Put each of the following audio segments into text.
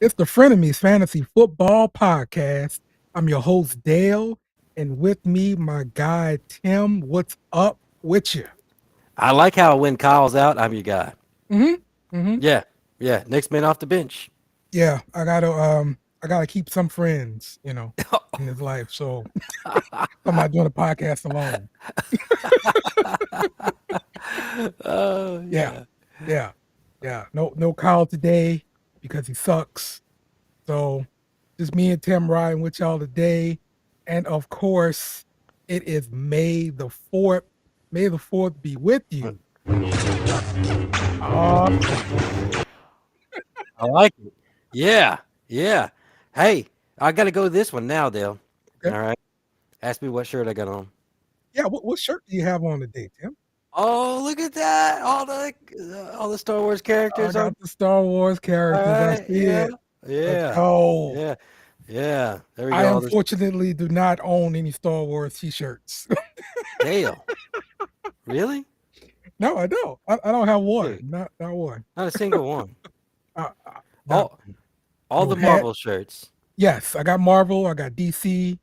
It's the Frenemies Fantasy Football Podcast. I'm your host, Dale, and with me, my guy, Tim. What's up with you? I like how when Kyle's out, I'm your guy. Mm-hmm. Mm-hmm. Yeah, yeah. Next man off the bench. Yeah, I gotta keep some friends, in his life. So I'm not doing a podcast alone. Oh Yeah, yeah. yeah, yeah. No Kyle today because he sucks. So just me and Tim riding with y'all today. And of course, it is May the 4th. May the 4th be with you. Uh, I like it. Yeah, yeah. Hey, I got to go this one now, Dale. okay. All right. Ask me what shirt I got on. Yeah, what shirt do you have on today, Tim? Oh, look at that! All the Star Wars I characters on. got the Star Wars All characters. I right. see Yeah. it. Let's Yeah. go. Yeah. Yeah. There we I go. All this unfortunately do not own any Star Wars t-shirts. Dale. Really? No, I don't. I don't have one. Dude, Not one. not a single one. Now, All no the hat. Marvel shirts. Yes, I got Marvel. I got DC.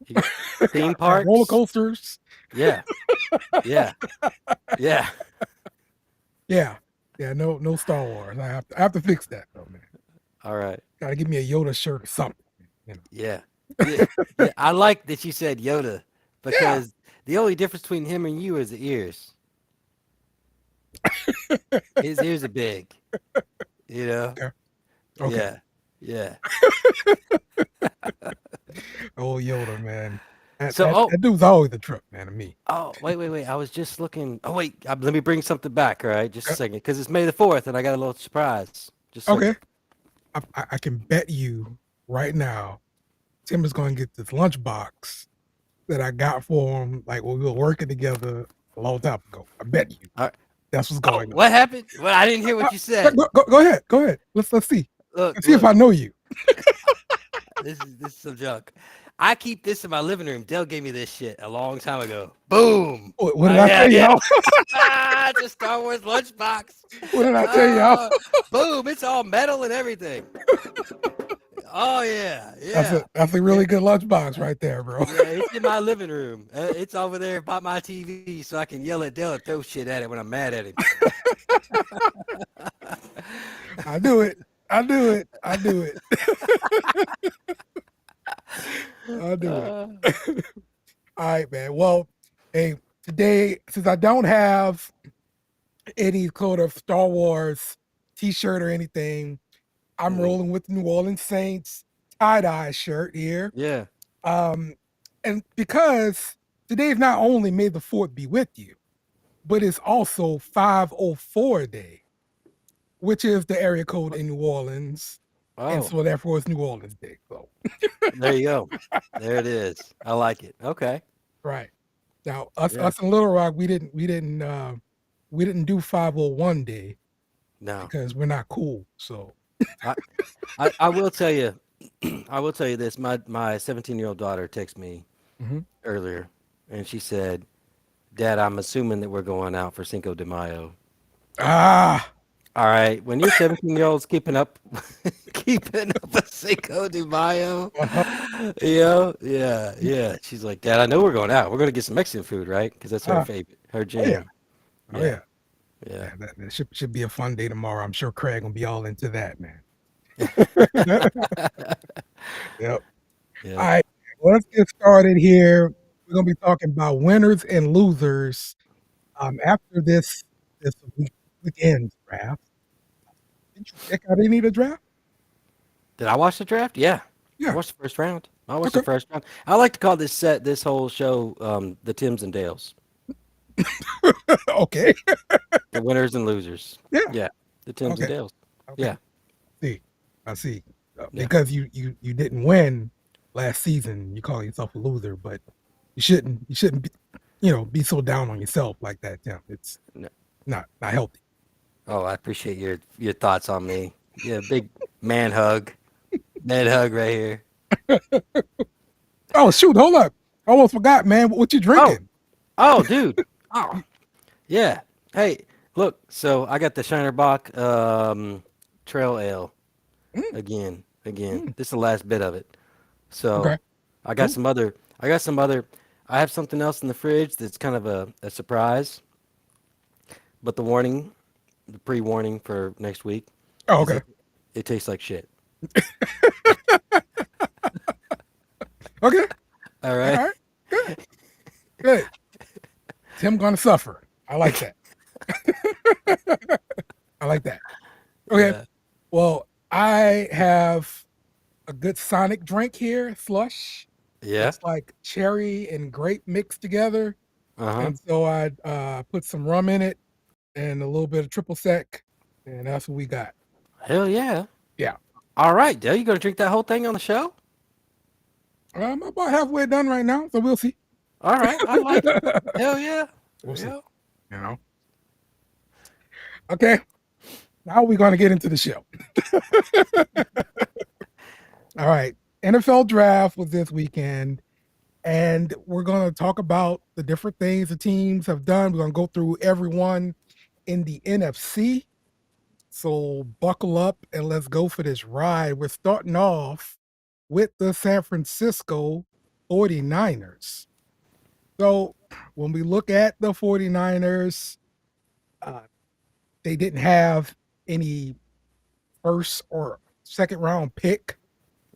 You got theme I got roller parks. coasters. Yeah. Yeah. Yeah. Yeah. Yeah, no Star Wars. I have to fix that though, man. All right. Gotta give me a Yoda shirt or something. You Yeah. Yeah. Yeah. I like that you said Yoda Yeah. because the only difference between him and you is the ears. His ears are big. You know? Okay. Okay. Yeah. Yeah. Oh Yoda, man. That, So that oh that dude's always a trip, man, to me. wait. I was just looking. Oh wait, let me bring something back. All right, just a Uh, second, because it's May the 4th, and I got a little surprise. Just a Okay. second. I can bet you right now, Tim is gonna get this lunchbox that I got for him, like when we were working together a long time ago. I bet you All right. that's what's Oh, going on. what happened? Well, I didn't hear what you said. Go ahead. Go ahead. Let's see. Look, Let's see if look. I know you. This is some junk. I keep this in my living room. Dell gave me this shit a long time ago. Boom. What did I Yeah, tell yeah. y'all? It's a Star Wars lunchbox. What did I tell y'all? Boom. It's all metal and everything. Oh yeah, yeah. That's a really good lunchbox right there, bro. Yeah, it's in my living room. It's over there by my TV, so I can yell at Dell and throw shit at it when I'm mad at him. I do it. I do it. I do it. I do it. Uh, All right, man. Well, hey, today, since I don't have any sort of Star Wars t-shirt or anything, I'm mhm. rolling with the New Orleans Saints tie-dye shirt here. Yeah. Um, and because today's not only May the 4th be with you, but it's also 504 Day, which is the area code in New Orleans. And Oh, so therefore it's New Orleans Day. So there you go. There it is. I like it. Okay. right. Now us Yeah. us in Little Rock, we didn't do 501 Day No. because we're not cool. So I, I will tell you, I will tell you this. My 17-year-old daughter texted me mhm. earlier, and she said, "Dad, I'm assuming that we're going out for Cinco de Mayo." Ah, All right, when your 17-year-old's keeping up, keeping up a Cinco de Mayo, uh-huh. yeah, yeah. She's like, "Dad, I know we're going out. We're going to get some Mexican food, right? Because that's her Ah, favorite, her oh yeah. jam." Oh Yeah, yeah. yeah. Yeah, that should be a fun day tomorrow. I'm sure Craig gonna be all into that, man. Yep. All Yeah. right. Well, let's get started here. We're gonna be talking about winners and losers. After this weekend's draft. Did you check out any of the draft? Did I watch the draft? Yeah, I Yeah. watched the first round. I watched the Okay. first round. I like to call this whole show, the Tims and Dales, Okay. the winners and losers. Yeah. Yeah, the Tims and Okay. Dales. Okay. Yeah, See, I see. yeah. Because you didn't win last season, you call yourself a loser, but you shouldn't be so down on yourself like that, Tim. It's No. not healthy. Oh, I appreciate your thoughts on me. Yeah, big man hug right here. Oh shoot, hold up. I almost forgot, man. What you Oh, drinking? oh, dude. Oh, yeah. Hey, look. So I got the Shinerbach Trail Ale. Mm, Again. mm. This is the last bit of it. So Okay. I got Cool. some other. I got some other. I have something else in the fridge that's kind of a surprise. But the pre-warning for next week, Oh, is okay. it tastes like shit. Okay. All All right. right. Good. Good. Tim gonna suffer. I like that. I like that. Okay. Yeah. Well, I have a good Sonic drink here, slush. Yeah. It's like cherry and grape mixed together. Uh huh. And so I put some rum in it and a little bit of triple sec, and that's what we got. Hell yeah. Yeah. All right, Dale. You gonna drink that whole thing on the show? I'm about halfway done right now, so we'll see. All right. I like it. Hell yeah. We'll see. Yeah. You know. Okay. Now we're gonna get into the show. All right. NFL draft was this weekend, and we're gonna talk about the different things the teams have done. We're gonna go through everyone in the NFC. So buckle up and let's go for this ride. We're starting off with the San Francisco 49ers. So when we look at the 49ers, uh, they didn't have any first or second round pick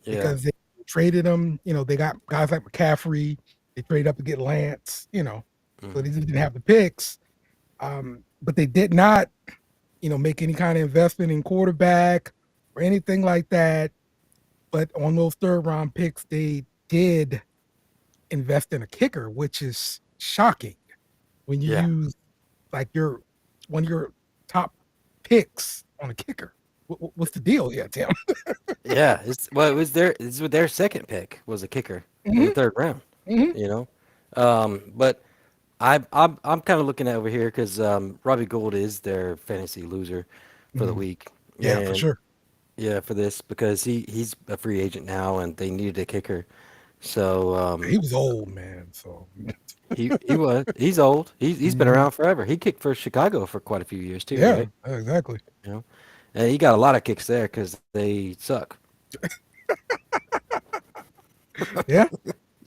Yeah. because they traded them. You know, they got guys like McCaffrey. They traded up to get Lance, so they Hmm. just didn't have the picks. But they did not, make any kind of investment in quarterback or anything like that. But on those third round picks, they did invest in a kicker, which is shocking when you Yeah. use like one of your top picks on a kicker. What's the deal here, Tim? Yeah. It was their second pick was a kicker in Hmm. the third round. Hmm. You know. But I'm kind of looking at over here because Robbie Gould is their fantasy loser for the Hmm. week, Yeah, for and sure. yeah, for this because he's a free agent now, and they needed a kicker. So He was old, man. So he's old. He's been mhm. around forever. He kicked for Chicago for quite a few years too, Yeah, right? exactly. You know, and he got a lot of kicks there because they suck. Yeah,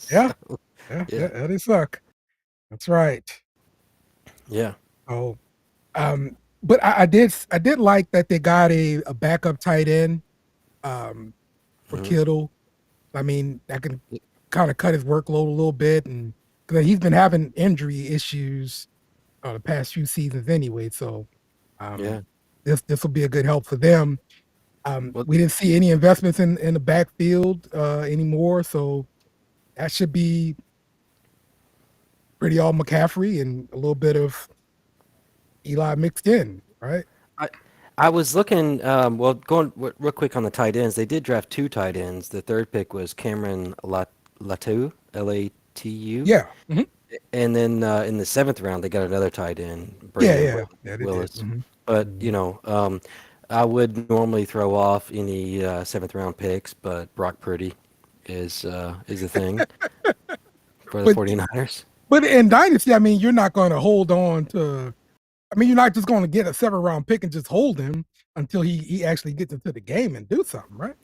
yeah, So yeah, yeah, yeah. They suck. That's right. yeah, Oh, but I did like that they got a backup tight end um for hmm Kittle. I mean, that can kind of cut his workload a little bit, and because he's been having injury issues the past few seasons anyway. So yeah. um, this will be a good help for them. Well, We didn't see any investments in the backfield anymore, so that should be pretty all McCaffrey and a little bit of Eli mixed in, right? I I was looking. Well, going real quick on the tight ends, they did draft two tight ends. The third pick was Cameron Latu, Latu. Yeah, mhm. And then in the seventh round, they got another tight end, Yeah, Braden yeah, yeah. They did. Willis. But Mhm. I would normally throw off any seventh round picks, but Brock Purdy is a thing for the But 49ers. but in Dynasty, I mean, you're not going to hold on to. I mean, you're not just going to get a 7th round pick and just hold him until he actually gets into the game and do something, right?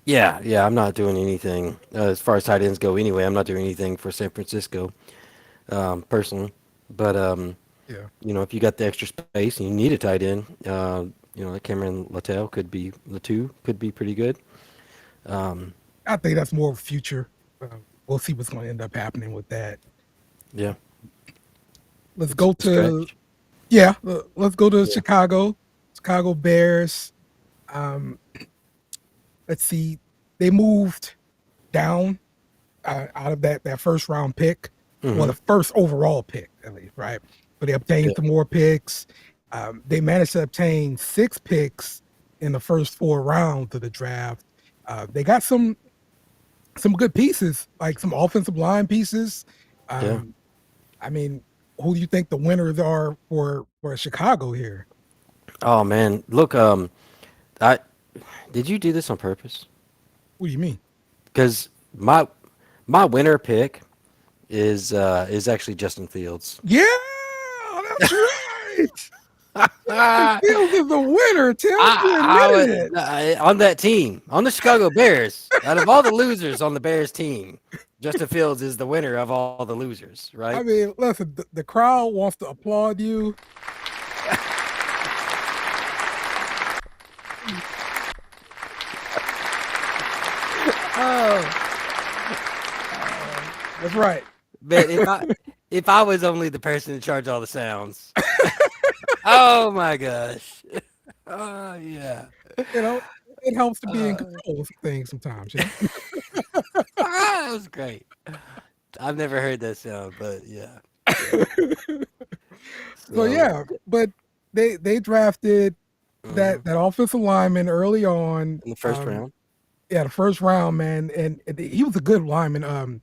Yeah. I'm not doing anything as far as tight ends go. Anyway, I'm not doing anything for San Francisco personally. But Yeah, if you got the extra space and you need a tight end, like Cameron Latu could be pretty good. Um, I think that's more future. We'll see what's going to end up happening with that. yeah, Let's it's go a to stretch. yeah. Let's go to Yeah. Chicago Bears. Um, let's see. They moved down out of that 1st round pick. Well, hmm the first overall pick, at least, right? But they Yeah. obtained some more picks. They managed to obtain 6 picks in the first 4 rounds of the draft. They got some good pieces, like some offensive line pieces. Yeah. Um, I mean, who do you think the winners are for Chicago here? Oh man, look. I did you do this on purpose? What do you mean? Because my winner pick is actually Justin Fields. Yeah, that's right. Justin Fields is the winner, Tim. You admitted it. On that team, on the Chicago Bears, out of all the losers on the Bears team, Justin Fields is the winner of all the losers, right? I mean, listen, the crowd wants to applaud you. Oh, that's right. Man, if I was only the person in charge of all the sounds, oh my gosh, oh yeah, You know, it helps to be in uh, control of things sometimes. You know? that was great. I've never heard that sound, but yeah. So So yeah, but they drafted mhm, that offensive lineman early on. in the first round. Yeah, the first round, man, and he was a good lineman. I'm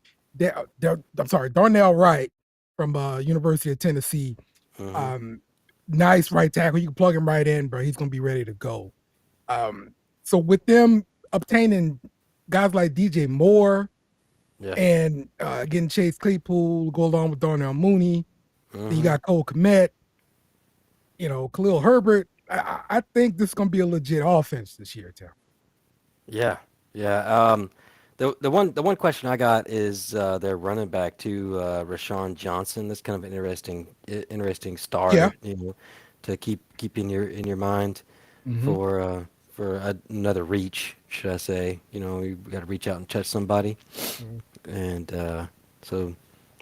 sorry, Darnell Wright from University of Tennessee. Hmm. Um, nice right tackle. You can plug him right in, bro. He's gonna be ready to go. Um, so with them obtaining guys like DJ Moore Yeah. and getting Chase Claypool, go along with Darnell Mooney. Then you Hmm. got Cole Kmet, Khalil Herbert. I think this is gonna be a legit offense this year, Tim. Yeah. Yeah. The one question I got is their running back to Rashawn Johnson. That's kind of an interesting Yeah. star, to keep in your mind Mm-hmm. for another reach, should I say? You got to reach out and touch somebody, and so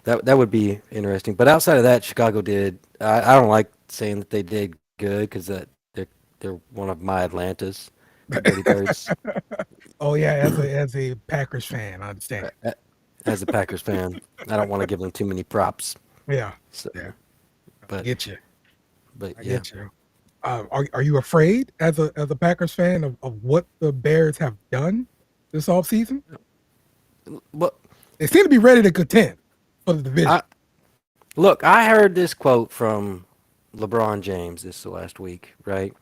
that would be interesting. But outside of that, Chicago did. I don't like saying that they did good because they're one of my Atlantas, the Dirty Birds. Oh yeah, as a Packers fan, I understand. A- As a Packers fan, I don't want to give them too many props. Yeah, So, yeah, I but get you. but I yeah. get you. Are you afraid as a Packers fan of what the Bears have done this offseason? Well, They seem to be ready to contend for the I division. look. I heard this quote from LeBron James this last week. Right?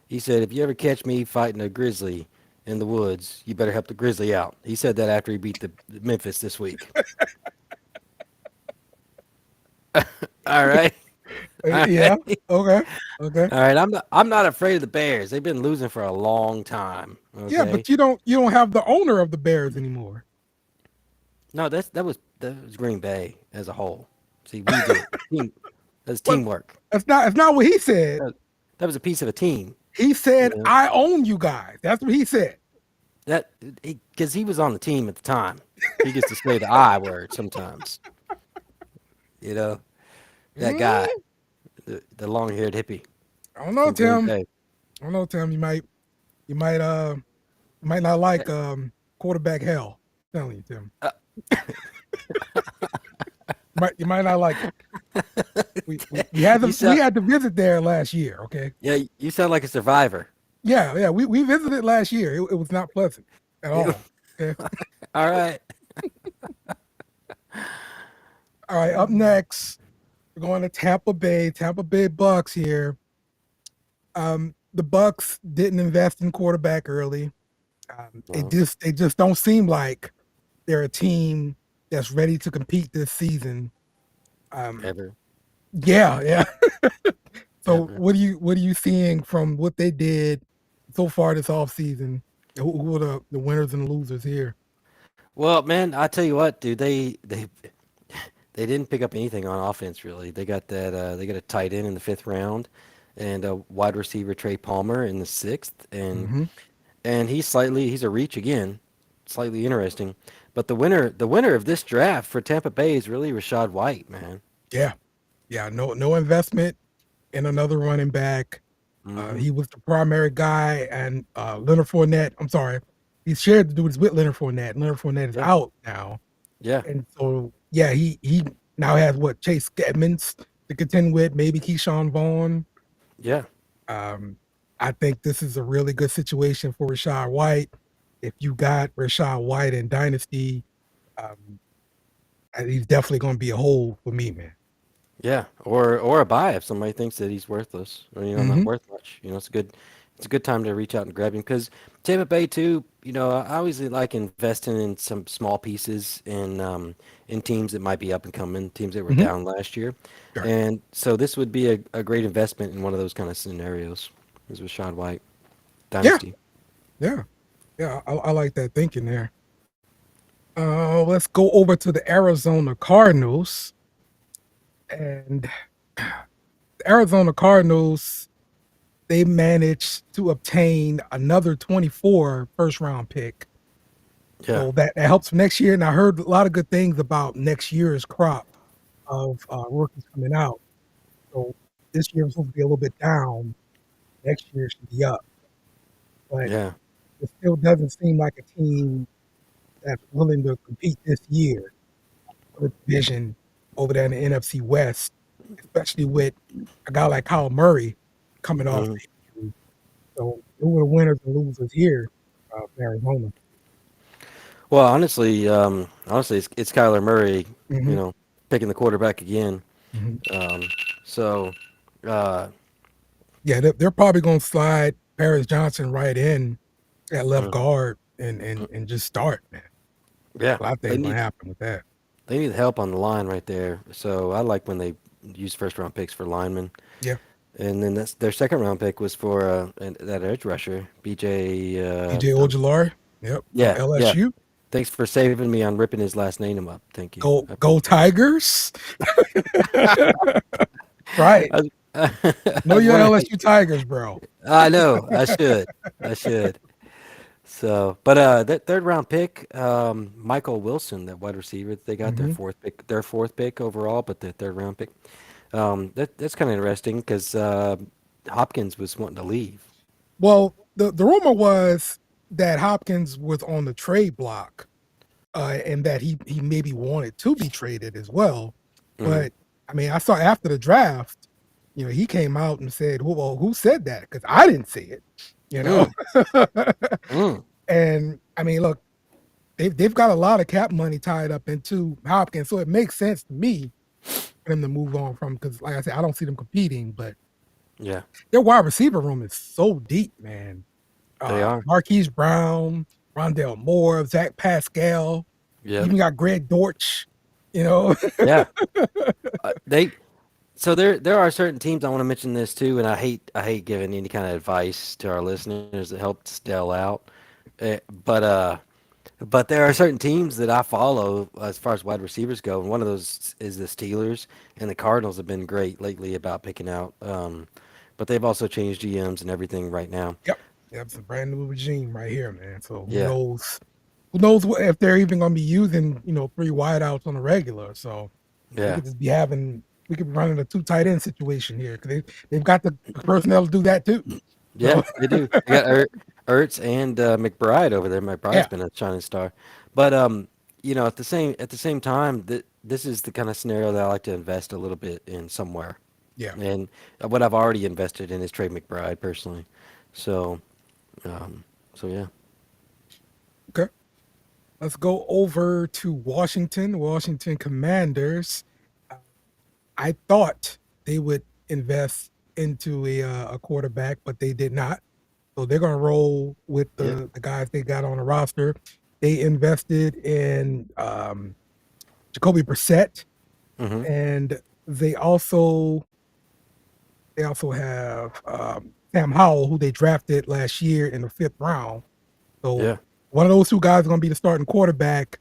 He said, "If you ever catch me fighting a grizzly in the woods, you better help the grizzly out." He said that after he beat the Memphis this week. All right. All Yeah. right. Okay. Okay. All right. I'm not afraid of the Bears. They've been losing for a long time. Yeah, Okay. but you don't have the owner of the Bears anymore. No, that was Green Bay as a whole. See, we did it. That's But teamwork. that's not what he said. That, that was a piece of a team. He You said, know "I own you guys." That's what he said. that because he was on the team at the time. He gets to say the I word sometimes. You know that guy, Mm, the long-haired hippie I don't know, from Green Tim. Bay. I don't know, Tim. You might not like quarterback hell. I'm telling you, Tim. Uh, You might not like it. We had you to we sound had to visit there last year. Okay. yeah. You sound like a survivor. Yeah, yeah. We visited last year. It was not pleasant at all. Okay. All right. All right. Up next, we're going to Tampa Bay. Tampa Bay Bucks here. The Bucks didn't invest in quarterback early. They No, just don't seem like they're a team that's ready to compete this season. Um, ever, yeah, yeah. So ever. what are you seeing from what they did so far this offseason? Who are the winners and losers here? Well, man, I tell you what, dude. They didn't pick up anything on offense really. They got that. They got a tight end in the fifth round, and a wide receiver Trey Palmer in the sixth, and Hmm. he's a reach again, slightly interesting. But the winner of this draft for Tampa Bay is really Rashad White, man. Yeah, yeah. No investment in another running back. Hmm. He was the primary guy, and Leonard Fournette. I'm sorry, he shared the duties with Leonard Fournette. Leonard Fournette is Yeah, out now, yeah, and so yeah, he now has what Chase Edmonds to contend with, maybe Keyshawn Vaughn. yeah, Um, I think this is a really good situation for Rashad White. If you got Rashad White in Dynasty, um, he's definitely going to be a hold for me, man. yeah. Or a buy if somebody thinks that he's worthless or not Hmm. worth much. It's a good it's a good time to reach out and grab him because Tampa Bay too. I always like investing in some small pieces in teams that might be up and coming, teams that were Hmm. down last year, Right. and so this would be a great investment in one of those kind of scenarios. This was Sean White Yeah. Dynasty. Yeah. Yeah. I like that thinking there. Let's go over to the Arizona Cardinals. And the Arizona Cardinals, they managed to obtain another 24 first round pick. Yeah, So that helps for next year. And I heard a lot of good things about next year's crop of rookies coming out. So this year was supposed to be a little bit down. Next year should be up. But yeah, it still doesn't seem like a team that's willing to compete this year for the division over there in the NFC West, especially with a guy like Kyle Murray coming off hmm the injury. So who are the winners and losers here for Arizona? Well, honestly, it's Kyler Murray. You Hmm. know, picking the quarterback again. Hmm. Um, so, uh, Yeah, they're probably going to slide Paris Johnson right in at left mhm, guard and just start, man. yeah, Well, I think they is going need to happen with that. they need help on the line right there. So I like when they use first round picks for linemen. Yeah, And then their second round pick was for that edge rusher, BJ. DJ Ojulari, yep, from Yeah, yeah. LSU. Thanks for saving me on ripping his last name up. Thank you. I Go appreciate it. Tigers! Right. Know I your want to. LSU Tigers, bro. I know. I should. I should. So, but that third round pick, Michael Wilson, that wide receiver, they got Hmm. their fourth pick overall, but the third round pick. That's kind of interesting because Hopkins was wanting to leave. Well, the rumor was that Hopkins was on the trade block, and that he maybe wanted to be traded as well. Hmm. But I mean, I saw after the draft, he came out and said, "Well, who said that? Because I didn't see it." You know, Mm, mm, and I mean, look, they've got a lot of cap money tied up into Hopkins, so it makes sense to me for them to move on from. Because, like I said, I don't see them competing, but yeah, their wide receiver room is so deep, man. they are. Marquise Brown, Rondell Moore, Zach Pascal, Yep. even got Greg Dortch, you know. Yeah. They So there are certain teams I want to mention this too, and I hate giving any kind of advice to our listeners that helps Dell out. Eh, but uh, but there are certain teams that I follow as far as wide receivers go, and one of those is the Steelers, and the Cardinals have been great lately about picking out. But they've also changed GMs and everything right now. Yep. Yep, it's a brand new regime right here, man. So who Yeah, knows? Who knows if they're even going to be using, three wideouts on a regular? So we yeah, could just be we could be running a two tight end situation here because they've got the personnel to do that too. yeah, So they do. They got Ertz and McBride over there. McBride's yeah, been a shining star, but at the same time, this is the kind of scenario that I like to invest a little bit in somewhere. yeah. And what I've already invested in is Trey McBride personally. So, um, so yeah, Okay. Let's go over to Washington. Washington Commanders. Uh, I thought they would invest into a quarterback, but they did not. So they're going to roll with yeah, the guys they got on the roster. They invested in Jacoby Brissett, hmm, and they also have Sam Howell, who they drafted last year in the fifth round. So yeah, one of those two guys is going to be the starting quarterback.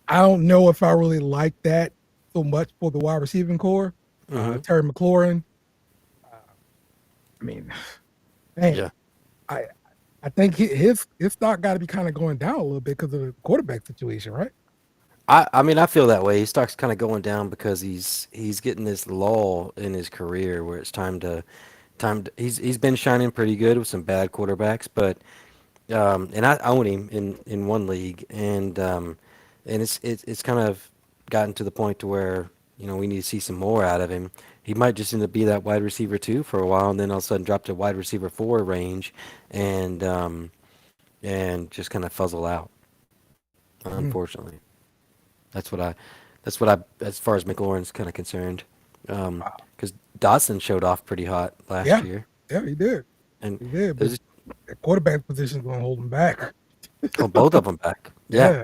I don't know if I really like that so much for the wide receiving core. hmm, Terry McLaurin. Uh, I mean, man, yeah. I I think his stock got to be kind of going down a little bit because of the quarterback situation, right? I mean, I feel that way. His stock's kind of going down because he's getting this lull in his career where it's he's been shining pretty good with some bad quarterbacks, but and I own him in one league, and it's kind of gotten to the point to where we need to see some more out of him. He might just end up be that wide receiver two for a while, and then all of a sudden drop to wide receiver four range, and and just kind of fuzzle out. Mm. Unfortunately, that's what I that's what I as far as McLaurin's kind of concerned, Wow. because Dotson showed off pretty hot last Yeah, year. yeah, he did. And He did, but there's the quarterback position is going to hold him back. oh, both of them back. Yeah,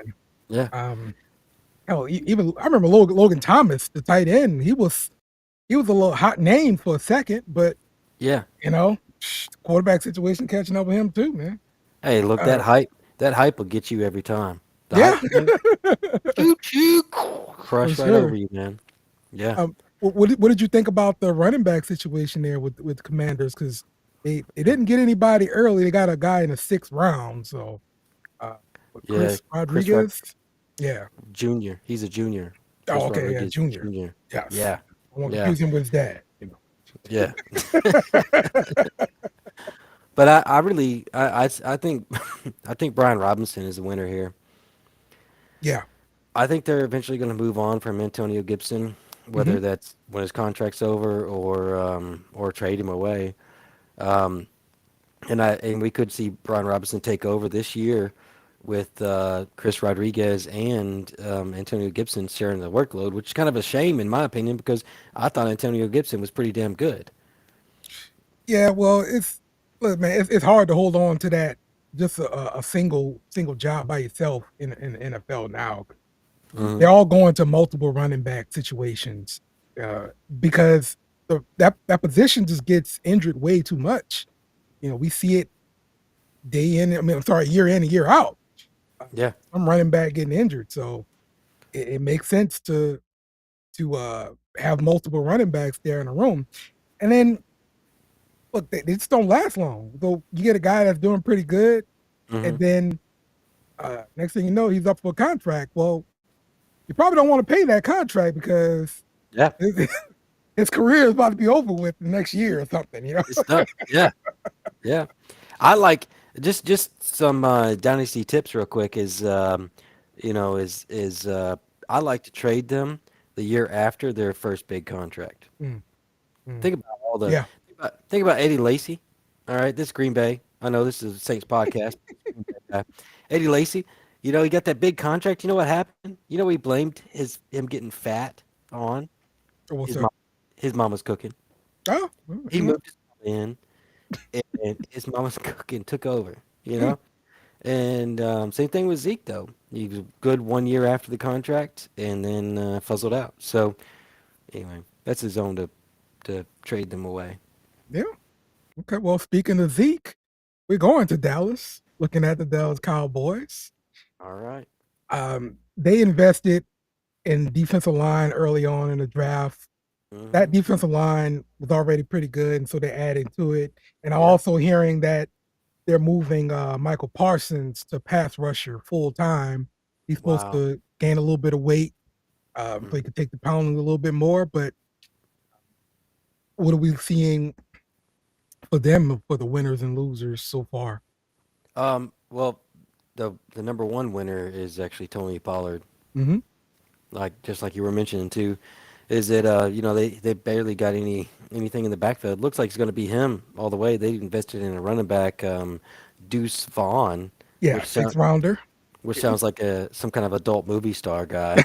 Yeah. yeah, Um, hell, even I remember Logan Thomas, the tight end. He was a little hot name for a second, but yeah. the quarterback situation catching up with him too, man. Hey, look, Uh, that hype will get you every time. The yeah, hype train, choo choo, for crush right over sure. you, man. Yeah. What did you think about the running back situation there with the Commanders? Because they didn't get anybody early. They got a guy in the 6th round. So, with Yeah, Chris Chris Rod Rodriguez, yeah. Jr. He's a junior. Oh, Chris okay, yeah, Rodriguez Junior. Jr. Yes, Yeah, I won't yeah, confuse him with his dad. yeah. But I really I think I think Brian Robinson is the winner here. Yeah. I think they're eventually going to move on from Antonio Gibson, Hmm. whether that's when his contract's over or trade him away. Um, and we could see Brian Robinson take over this year with Chris Rodriguez and Antonio Gibson sharing the workload, which is kind of a shame in my opinion because I thought Antonio Gibson was pretty damn good. Yeah. Well, look, man. It's hard to hold on to that just a single job by yourself in the NFL now. Hmm. They're all going to multiple running back situations uh, because that position just gets injured way too much. We see it day in. I mean, I'm sorry, year in and year out. Uh, Yeah. I'm running back getting injured, so it makes sense to have multiple running backs there in a room. And then look, they just don't last long. So you get a guy that's doing pretty good, Hmm. and then next thing you know, he's up for a contract. Well, you probably don't want to pay that contract because Yeah. his career is about to be over with next year or something. It's done. Yeah. Yeah. I like just some dynasty tips real quick is I like to trade them the year after their first big contract. Mm, mm. Think about all the Yeah. think about Eddie Lacy. All right, this is Green Bay. I know this is a Saints podcast. Green Bay guy. Eddie Lacy, he got that big contract. You know what happened? You know what he blamed him getting fat on? So what's His up? mom his mama's cooking. Oh, He moved his mom in and his mama's cooking took over, you mm, know? And same thing with Zeke, though. He was good 1 year after the contract, and then fuzzled out. So anyway, that's his own to trade them away. yeah. Okay. Well, speaking of Zeke, we're going to Dallas. Looking at the Dallas Cowboys. All right. They invested in defensive line early on in the draft. That Mm-hmm. defensive line was already pretty good, and so they're adding to it. And I'm Yeah. also hearing that they're moving Michael Parsons to pass rusher full time. He's supposed Wow. to gain a little bit of weight, so Mm. he could take the pounding a little bit more. But what are we seeing for them for the winners and losers so far? Well, the number one winner is actually Tony Pollard. Hmm. Like just like you were mentioning too, is that they barely got anything in the backfield. Looks like it's going to be him all the way. They invested in a running back, Deuce Vaughn, Yeah, which six sound rounder. which sounds like some kind of adult movie star guy.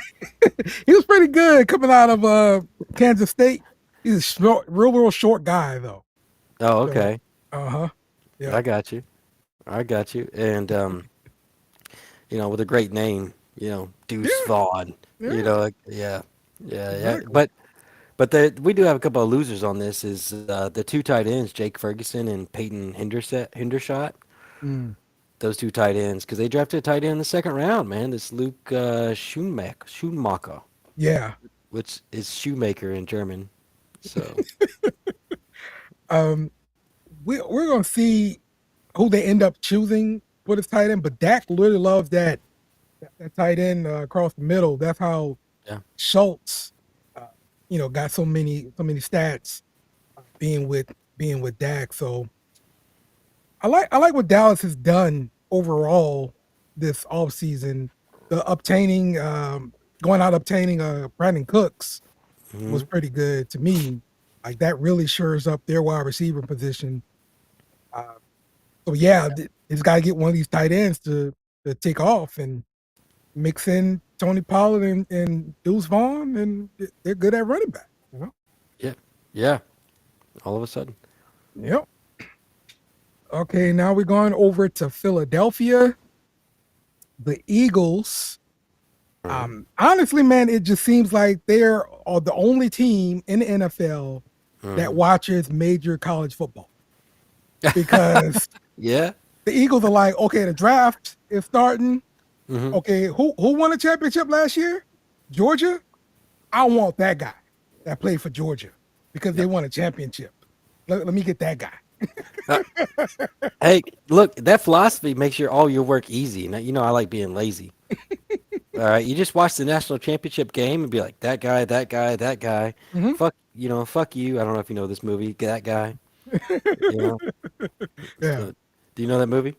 He was pretty good coming out of Kansas State. He's a short, real short guy though. Oh, So, okay. uh-huh. Yep. I got you. I got you. And with a great name, Deuce Yeah, Vaughn. yeah, Yeah, yeah, yeah. exactly. But we do have a couple of losers on this. Is the two tight ends, Jake Ferguson and Peyton Hendershot. Mm, Those two tight ends, because they drafted a tight end in the second round, man. This Luke Schumacher, yeah. which is shoemaker in German. So Um, we're gonna see who they end up choosing for this tight end, but Dak literally loves that tight end across the middle. That's how yeah. Schultz, uh, got so many stats being with Dak. So I like what Dallas has done overall this offseason. The obtaining going out obtaining Brandon Cooks Hmm. was pretty good to me. Like that really shores up their wide receiver position. Uh, so yeah, he's got to get one of these tight ends to take off and mix in Tony Pollard and Deuce Vaughn, and they're good at running back. Yeah, yeah. All of a sudden. Yep. Okay, now we're going over to Philadelphia. The Eagles. Mhm. Honestly, man, it just seems like they're the only team in the NFL that Mhm. watches major college football because Yeah. the Eagles are like, okay, the draft is starting. Mhm. Okay, who won a championship last year? Georgia. I want that guy that played for Georgia because they Yep. won a championship. Let me get that guy. Uh, hey, look, that philosophy makes all your work easy. Now, I like being lazy. All right, you just watch the national championship game and be like, that guy, that guy, that guy. Hmm. Fuck you. I don't know if you know this movie. That guy. You know. Yeah. So, do you know that movie?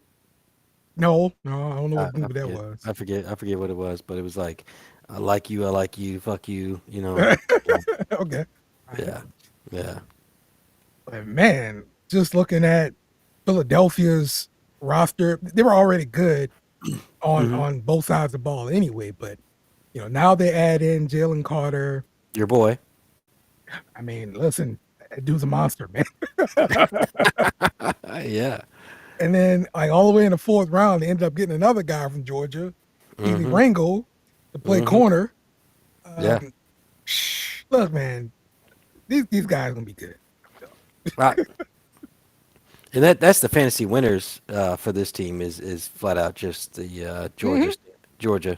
No, no, I don't know I, what I movie that forget. was. I forget what it was, but it was like, I like you. I like you. Fuck you. Yeah. Okay. All right. Yeah. Yeah. But man, just looking at Philadelphia's roster, they were already good on Hmm. both sides of the ball anyway. But now they add in Jalen Carter. Your boy. I mean, listen, that dude's a monster, man. Yeah. And then like all the way in the fourth round, they ended up getting another guy from Georgia, Keely Hmm. Ringo, to play Hmm. corner. Yeah. Um, look, man, these guys are gonna be good. Right. And that's the fantasy winners for this team is flat out just the Hmm. Georgia, Oh,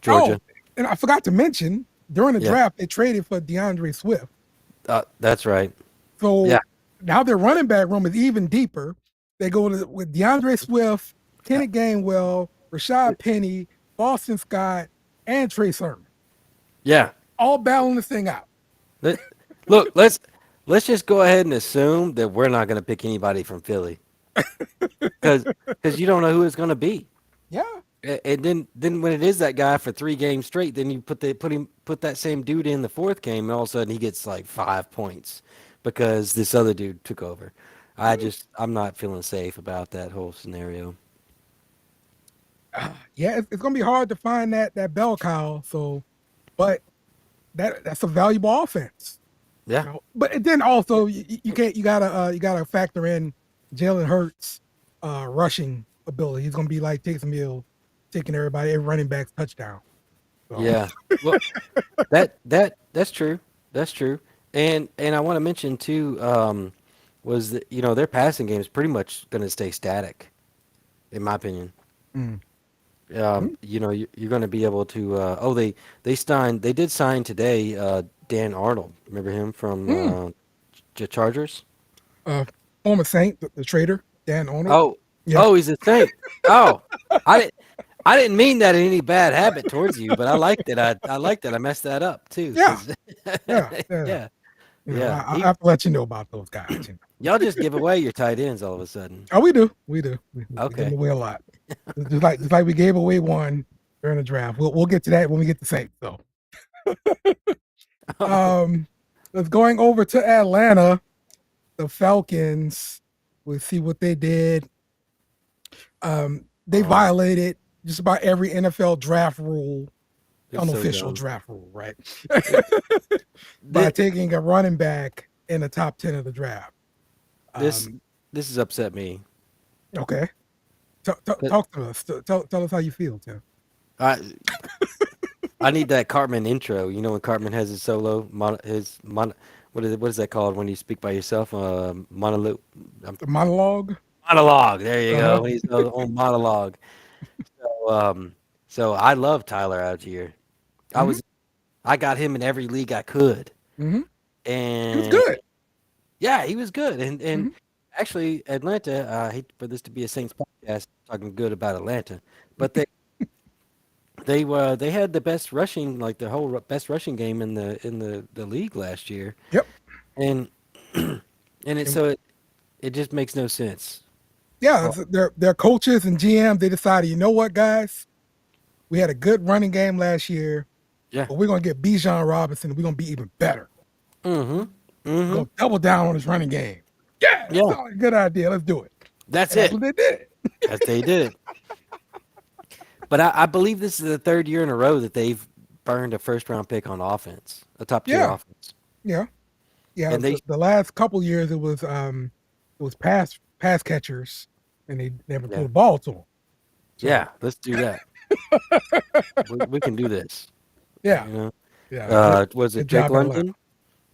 Georgia. and I forgot to mention during the Yeah. draft they traded for DeAndre Swift. That's right. Yeah. So now their running back room is even deeper. They go with DeAndre Swift, Yeah. Kenny Gainwell, Rashad Penny, Boston Scott, and Trey Sermon, Yeah. all battling this thing out. Let- Look, let's just go ahead and assume that we're not going to pick anybody from Philly because you don't know who it's going to be. Yeah. And then when it is that guy for 3 games straight, then you put that same dude in the fourth game, and all of a sudden he gets like 5 points because this other dude took over. I'm not feeling safe about that whole scenario. Yeah, it's gonna be hard to find that bell cow. So, but that's a valuable offense. Yeah. But then also you can't you gotta factor in Jalen Hurts rushing ability. He's gonna be like Taysom Hill, taking every running back's touchdown. So Yeah. Well, that's true. That's true. And I want to mention too, was that their passing game is pretty much going to stay static, in my opinion. mm, mm, You're going to be able to. They did sign today. Dan Arnold, remember him from mm. Chargers? Uh, former Saint, the trader, Dan Arnold. Oh, Yeah. oh, he's a Saint. Oh, I didn't. I didn't mean that in any bad habit towards you, but I liked it. I liked it. I messed that up too, Yeah. because Yeah. Yeah. yeah, yeah. I have to let you know about those guys. Y'all just give away your tight ends all of a sudden. Oh, we do. We do. We give them Okay. away a lot. Just like we gave away one during the draft. We'll get to that when we get to Saints. So um let's going over to Atlanta, the Falcons. We'll see what they did. They Oh, violated just about every NFL draft rule, it's so unofficial dumb. draft rule, right? It, By thi- taking a running back in the top 10 of the draft. this Um, this has upset me. okay. But Talk to us. Tell us how you feel, Tim. I I need that Cartman intro. You know when Cartman has his solo what is that called when you speak by yourself? Monologue. The monologue. Monologue. There you Uh-huh. go. When he's on monologue. So, so I love Tyler Algier. I Hmm. was I got him in every league I could, Hmm. He was and good. yeah, he was good. And Hmm. actually, Atlanta. I hate for this to be a Saints podcast talking good about Atlanta, but they had the best rushing, like the whole best rushing game in the league last year, Yep. and and And it just makes no sense. yeah, Oh, their coaches and GM, they decided, you know what, guys? We had a good running game last year, yeah. but we're gonna get Bijan Robinson. We're gonna be even better. Mm-hmm. We're Mm-hmm. gonna double down on this running game. Yeah, that Yeah. sounds like a good idea. Let's do it. That's And that's it. what they did. As they did. But I believe this is the third year in a row that they've burned a first round pick on offense, a top tier Yeah, offense. yeah, yeah. And they The last couple years it was past pass catchers, and they never threw Yeah. the ball to them. So Yeah. Let's do that. We can do this. yeah, You know. yeah, good, Was it good Drake job, Atlanta. London?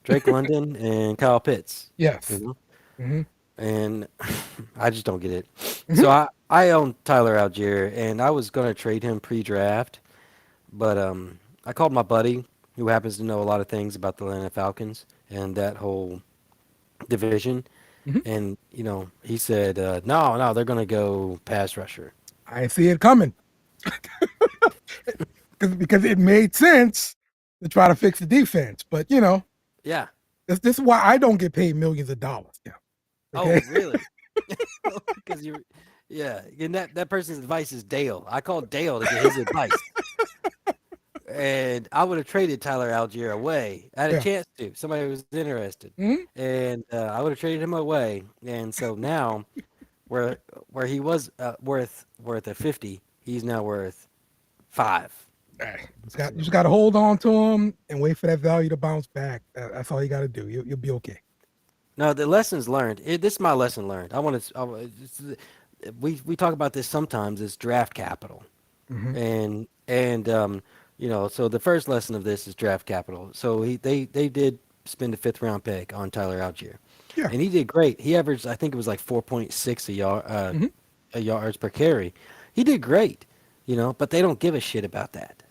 Drake London and Kyle Pitts. You Yes. know. Hmm. And I just don't get it. So Hmm. I own Tyler Algier, and I was gonna trade him pre-draft, but I called my buddy who happens to know a lot of things about the Atlanta Falcons and that whole division, Hmm. and he said no, no, they're gonna go pass rusher. I see it coming because it made sense to try to fix the defense. But Yeah. this is why I don't get paid millions of dollars. Yeah. Oh, Okay. really? Because yeah, and that person's advice is Dale. I called Dale to get his advice. And I would have traded Tyler Algier away. I had a Yeah. chance to. Somebody was interested, Hmm. and I would have traded him away. And so now, where where he was worth a 50, he's now worth 5. Hey, you just So got to hold on to them and wait for that value to bounce back. That's all you got to do. You'll be okay. no, the lessons learned. This is my lesson learned. We talk about this sometimes. Is draft capital. Hmm. And so the first lesson of this is draft capital. So they did spend a 5th round pick on Tyler Algier, Yeah. and he did great. He averaged, I think it was like 4.6 Hmm. a yards per carry. He did great, but they don't give a shit about that.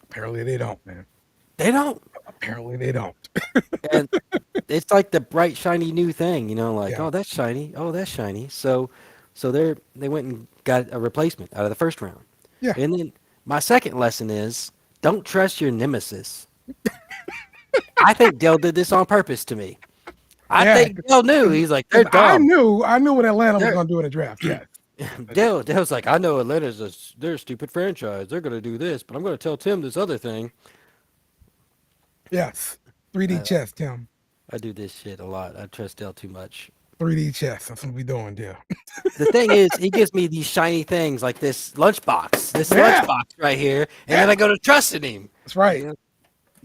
Apparently they don't, man. They don't, Apparently they don't. and it's like the bright shiny new thing, like, Yeah. oh, that's shiny, oh, that's shiny. So they went and got a replacement out of the 1st round. Yeah. And then my second lesson is don't trust your nemesis. I think Dell did this on purpose to me. I Yeah. think Dell knew. He's like, they're I dumb. knew what Atlanta was They're, going to do in the draft. Yeah. Dell's like, I know they're a stupid franchise. They're going to do this, but I'm going to tell Tim this other thing. Yes. 3D I, chess, Tim. I do this shit a lot. I trust Dell too much. 3D chess. That's what we doing, yeah. The thing is, he gives me these shiny things like this Yeah. lunchbox right here, and then Yeah. I go to trusting him. That's right. You know? It's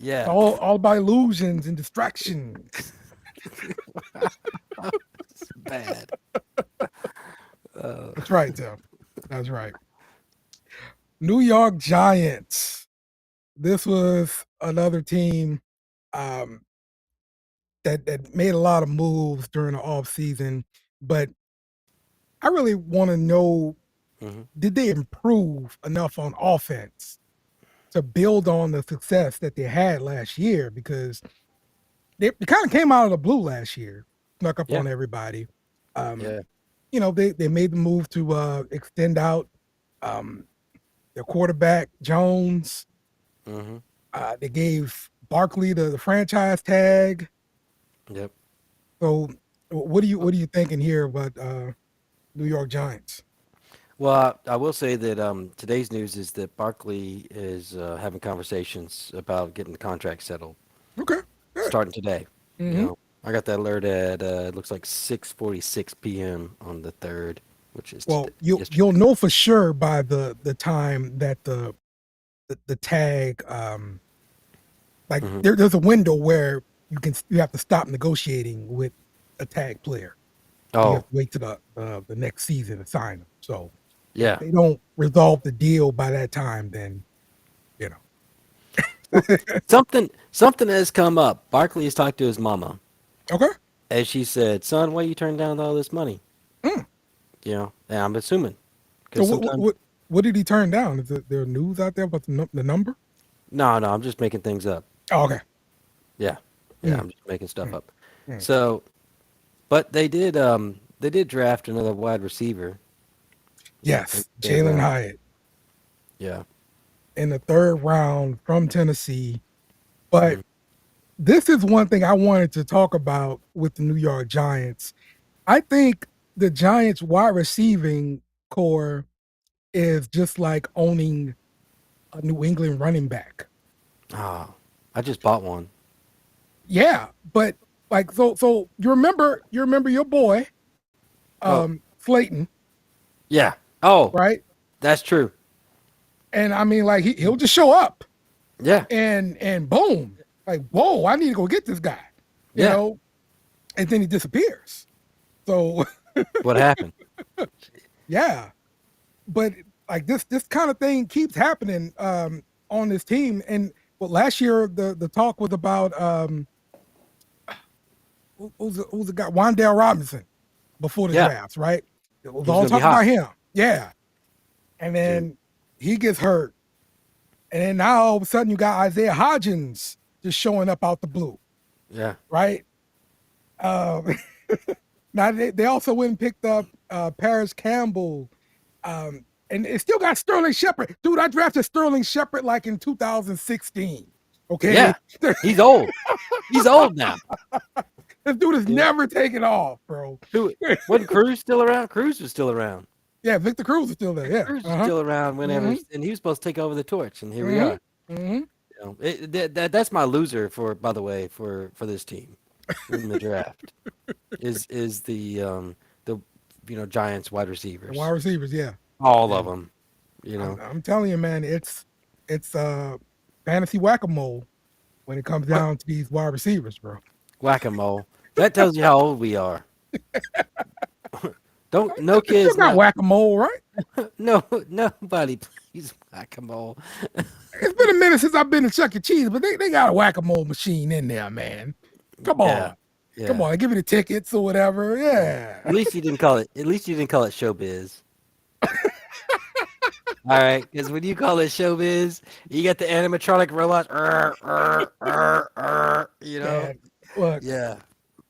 Yeah. all about illusions and distractions. It's bad. That's right, Tim. That's right. New York Giants. This was another team um, that made a lot of moves during the off season, but I really want to know, Hmm. did they improve enough on offense to build on the success that they had last year? Because they kind of came out of the blue last year, snuck up Yeah. on everybody. Um, Yeah. they made the move to extend out um, their quarterback Jones. Hmm. They gave Barkley the franchise tag. Yep. So, what are you thinking here about New York Giants? Well, I will say that today's news is that Barkley is having conversations about getting the contract settled Okay, good. starting today. Hmm. I got that alert at it looks like 6:46 p.m. on the 3rd, which is Well, yesterday. you'll know for sure by the time that the tag like Hmm. there's a window where you have to stop negotiating with a tag player. You have Oh, to wait to the next season to sign them. So if yeah. they don't resolve the deal by that time, then you know. Something has come up. Barkley has talked to his mama, Okay. and she said, "Son, why you turn down all this money?" Mm. And I'm assuming So because sometimes what did he turn down? Is there news out there about the number? no, I'm just making things up. Oh, okay. Yeah, yeah, Mm. I'm just making stuff Mm. up. Mm. So, but they did draft another wide receiver. In Yes, the 3rd Jalen round. Hyatt Yeah. in the 3rd round from Tennessee. But Mhm. this is one thing I wanted to talk about with the New York Giants. I think the Giants wide receiving core is just like owning a New England running back. Ah, I just bought one. Yeah, but like so you remember your boy Oh, Slayton, yeah. Oh, right? that's true. And I mean like he'll just show up Yeah. and boom, like whoa, I need to go get this guy, you Yeah. know, and then he disappears. So What happened? Yeah, but like this kind of thing keeps happening on this team. And well, last year the talk was about who's the guy, Wandale Robinson, before the Yeah, drafts, right? It was he was all gonna be talk about hot, him. Yeah. And dude. then he gets hurt. And then now all of a sudden you got Isaiah Hodgins just showing up out the blue, Yeah. right? Um, now they also went and picked up Paris Campbell. And it still got Sterling Shepard. Dude, I drafted Sterling Shepard like in 2016. Okay. Yeah. He's old. He's old now. This dude is Yeah. never taken off, bro. Who wasn't Cruz still around? Cruz was still around. Yeah, Victor Cruz is still there. Yeah. Cruz was Uh-huh. still around whenever, Mhm. and he was supposed to take over the torch, and here we Mhm. are. Mhm. You know, that's my loser for, by the way, for this team in the draft is the Giants wide The wide receivers, receivers, yeah. all Yeah. of them. You know, I'm telling you, man, it's fantasy whack-a-mole when it comes what down to these wide receivers, bro. whack-a-mole. That tells you how old we are. Don't no It's still kids got not whack-a-mole, right? no nobody please whack-a-mole. It's been a minute since I've been to Chuck E. Cheese, but they got a whack-a-mole machine in there, man. Come Yeah, on. Come yeah. on, give me the tickets or whatever. Yeah. At least you didn't call it. At least you didn't call it showbiz. All right, because when you call it showbiz, you got the animatronic robots. You know. Man, look, Yeah.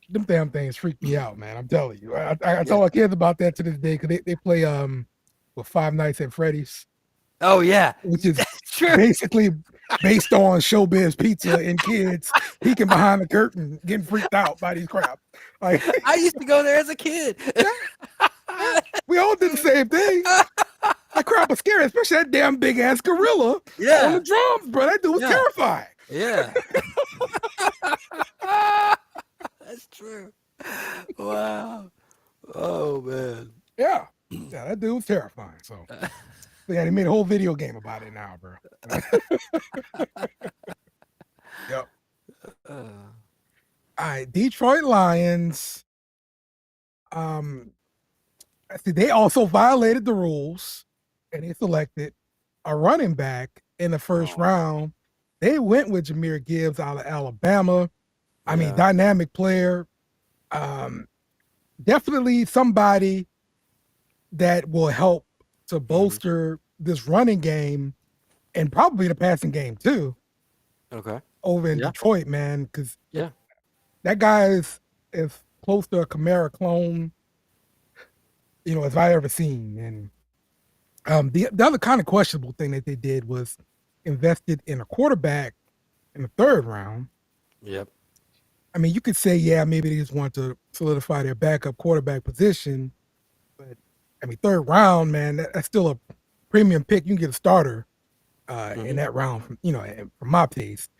them damn things freak me out, man. I'm telling you. I Yeah. tell my kids about that to this day because they play with Five Nights at Freddy's, Oh yeah. which is That's true. basically based on Showbiz Pizza and kids peeking behind the curtain, getting freaked out by these crap. Like I used to go there as a kid. we all did the same thing. That crap was scary, especially that damn big ass gorilla on Yeah. the drums, bro. That dude was Yeah. terrifying. Yeah. That's true. Wow. Oh man. Yeah. Yeah, that dude was terrifying. So yeah, they made a whole video game about it now, bro. Yep. Uh, All right, Detroit Lions. I see they also violated the rules and they selected a running back in the first Oh. round. They went with Jahmyr Gibbs out of Alabama. I mean, yeah. dynamic player. Definitely somebody that will help to bolster this running game and probably the passing game too Okay. over in Yeah. Detroit, man. Because Yeah. that guy is close to a Kamara clone, as I ever seen. And the other kind of questionable thing that they did was invested in a quarterback in the third round. Yep. I mean, you could say, yeah, maybe they just want to solidify their backup quarterback position, but I mean, third round, man, that's still a premium pick. You can get a starter in that round, from my taste.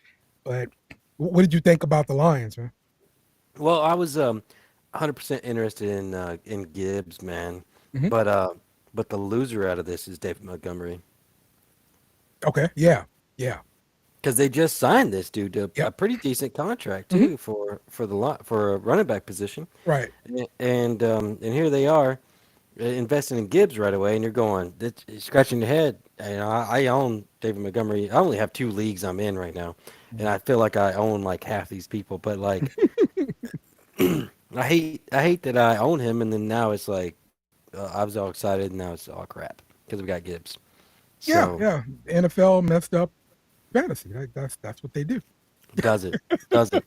But what did you think about the Lions, man? Well, I was 100% interested in Gibbs, man. Mhm. But the loser out of this is David Montgomery Okay, yeah, because they just signed this dude to a yep, pretty decent contract Mhm. too for a running back position, right. and here they are investing in Gibbs right away, and you're going you're scratching your head. I own David Montgomery. I only have 2 leagues I'm in right now, and I feel like I own like half these people, but like. I hate that I own him, and then now it's like I was all excited, and now it's all crap because we got Gibbs. Yeah, So yeah. The NFL messed up fantasy. That's what they do. does it, does it,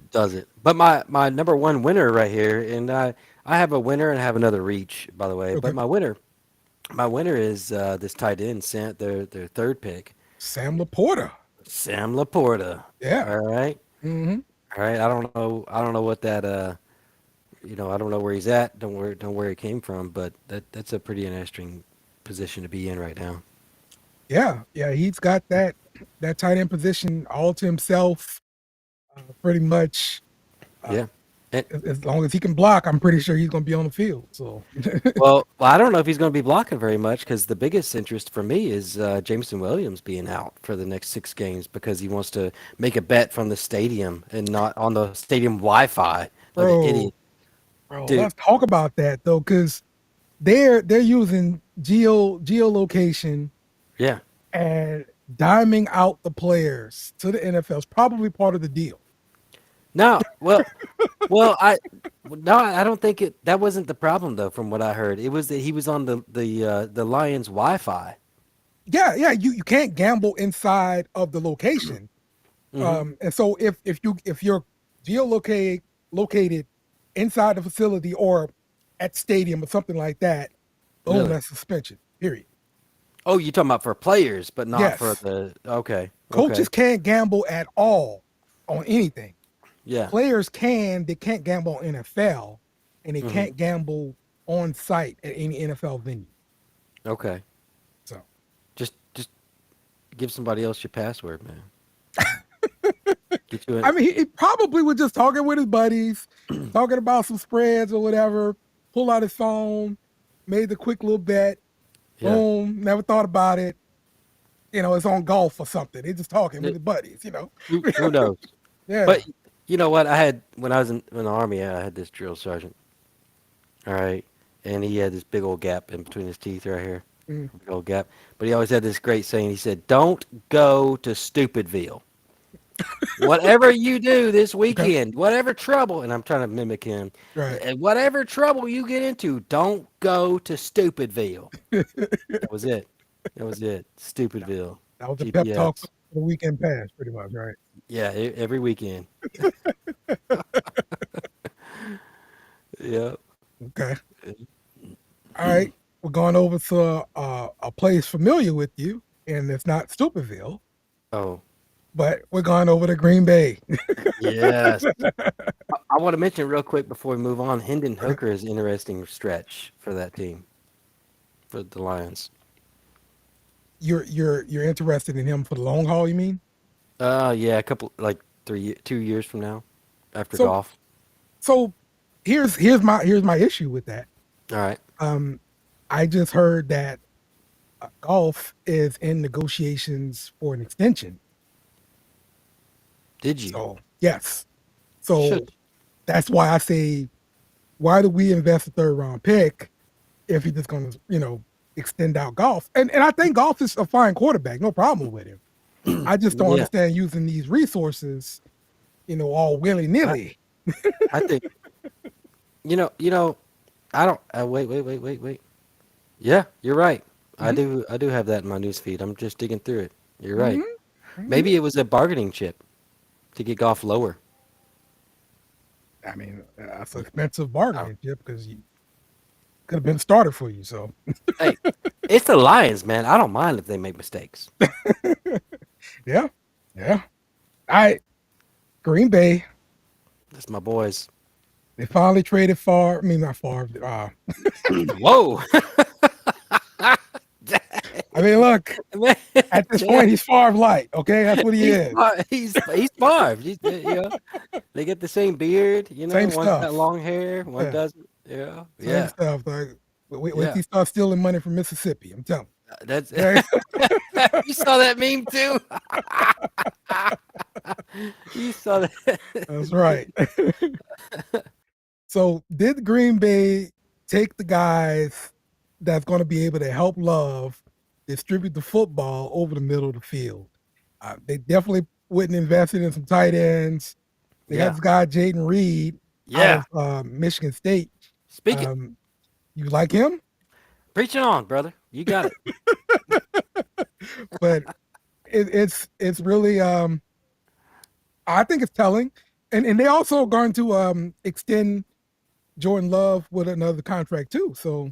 does it? But my number one winner right here, and I have a winner and I have another reach, by the way. Okay, But my winner is this tight end, their third pick, Sam Laporta. Sam Laporta. Yeah. All right, Mm-hmm. all right. I don't know what that I don't know where he's at. Don't where he came from, but that's a pretty interesting position to be in right now. Yeah, yeah. He's got that tight end position all to himself, pretty much. Uh, Yeah. And, as long as he can block, I'm pretty sure he's going to be on the field. So, well, I don't know if he's going to be blocking very much because the biggest interest for me is Jameson Williams being out for the next 6 games because he wants to make a bet from the stadium and not on the stadium Wi-Fi like an bro, idiot. Bro, Dude, let's talk about that though, because they're using geolocation yeah. and diming out the players to the NFL is probably part of the deal. No, well, no, I don't think that wasn't the problem though. From what I heard, it was that he was on the Lions Wi-Fi. Yeah, you can't gamble inside of the location. Hmm. And so if you're geolocated located inside the facility or at stadium or something like that, boom, Really? that's suspension. Period. Oh, you're talking about for players, but not for Yes. the. Okay, Coaches okay, can't gamble at all on anything. yeah. Players can, they can't gamble on NFL and they Hmm. can't gamble on site at any NFL venue. Okay, So just give somebody else your password, man. Get you I mean, he probably was just talking with his buddies, in. talking about some spreads or whatever, pull out his phone, made the quick little bet, Yeah. boom, never thought about it. It's on golf or something. They're just talking with It- his buddies. who knows? Yeah. But you know what? I had when I was in the army, I had this drill sergeant. All right, and he had this big old gap in between his teeth right here, Mm. big old gap. But he always had this great saying. He said, "Don't go to Stupidville. Whatever you do this Okay. weekend, whatever trouble," and I'm trying to mimic him. Right. Whatever trouble you get into, don't go to Stupidville. that That was it. That was it. Stupidville. was the pep talk for GPS. the weekend pass, pretty much, right? Yeah, every weekend. Yeah. Okay. All right. We're going over to a place familiar with you, and it's not Stupidville, Oh, but we're going over to Green Bay. yes. I want to mention real quick before we move on. Hendon Hooker is an interesting stretch for that team, for the Lions. You're interested in him for the long haul, you mean? Yeah, a couple like 2 years from now, after So golf. so here's my issue with that. All right. Um, I just heard that golf is in negotiations for an extension. Did you? So yes, so Should. that's why I say, why do we invest a third round pick if he's just going to extend out golf? And I think golf is a fine quarterback, no problem with him. I just don't Yeah, understand using these resources, all willy I, nilly. I think you know. I don't. Wait. Yeah, you're right. I Hmm. do have that in my news feed. I'm just digging through it. You're right. Hmm. Hmm. Maybe it was a bargaining chip to get golf lower. I mean, that's an expensive I bargaining chip because you could have been started for you. So Hey, it's the Lions, man. I don't mind if they make mistakes. yeah, yeah. I Green Bay, That's my boys. they finally traded Favre. I mean, not Favre. Whoa. I mean, look, Man, at this Jack, point, he's Favre light. Okay, that's what he is. he's five. They get the same beard. Same One's got stuff. long hair, one Yeah, doesn't. Yeah, same yeah, stuff. Like, wait till yeah. he starts stealing money from Mississippi. I'm telling That's you. Okay? you saw that meme too. You saw that. That's right. So, did Green Bay take the guys that's going to be able to help Love distribute the football over the middle of the field? They definitely wouldn't invest in some tight ends. They got Yeah, this guy Jaden Reed out yeah. of Michigan State. Speak it. Um, you like him, Preach it on, brother. You got it. but it's really I think it's telling, and they also going to extend Jordan Love with another contract too. So,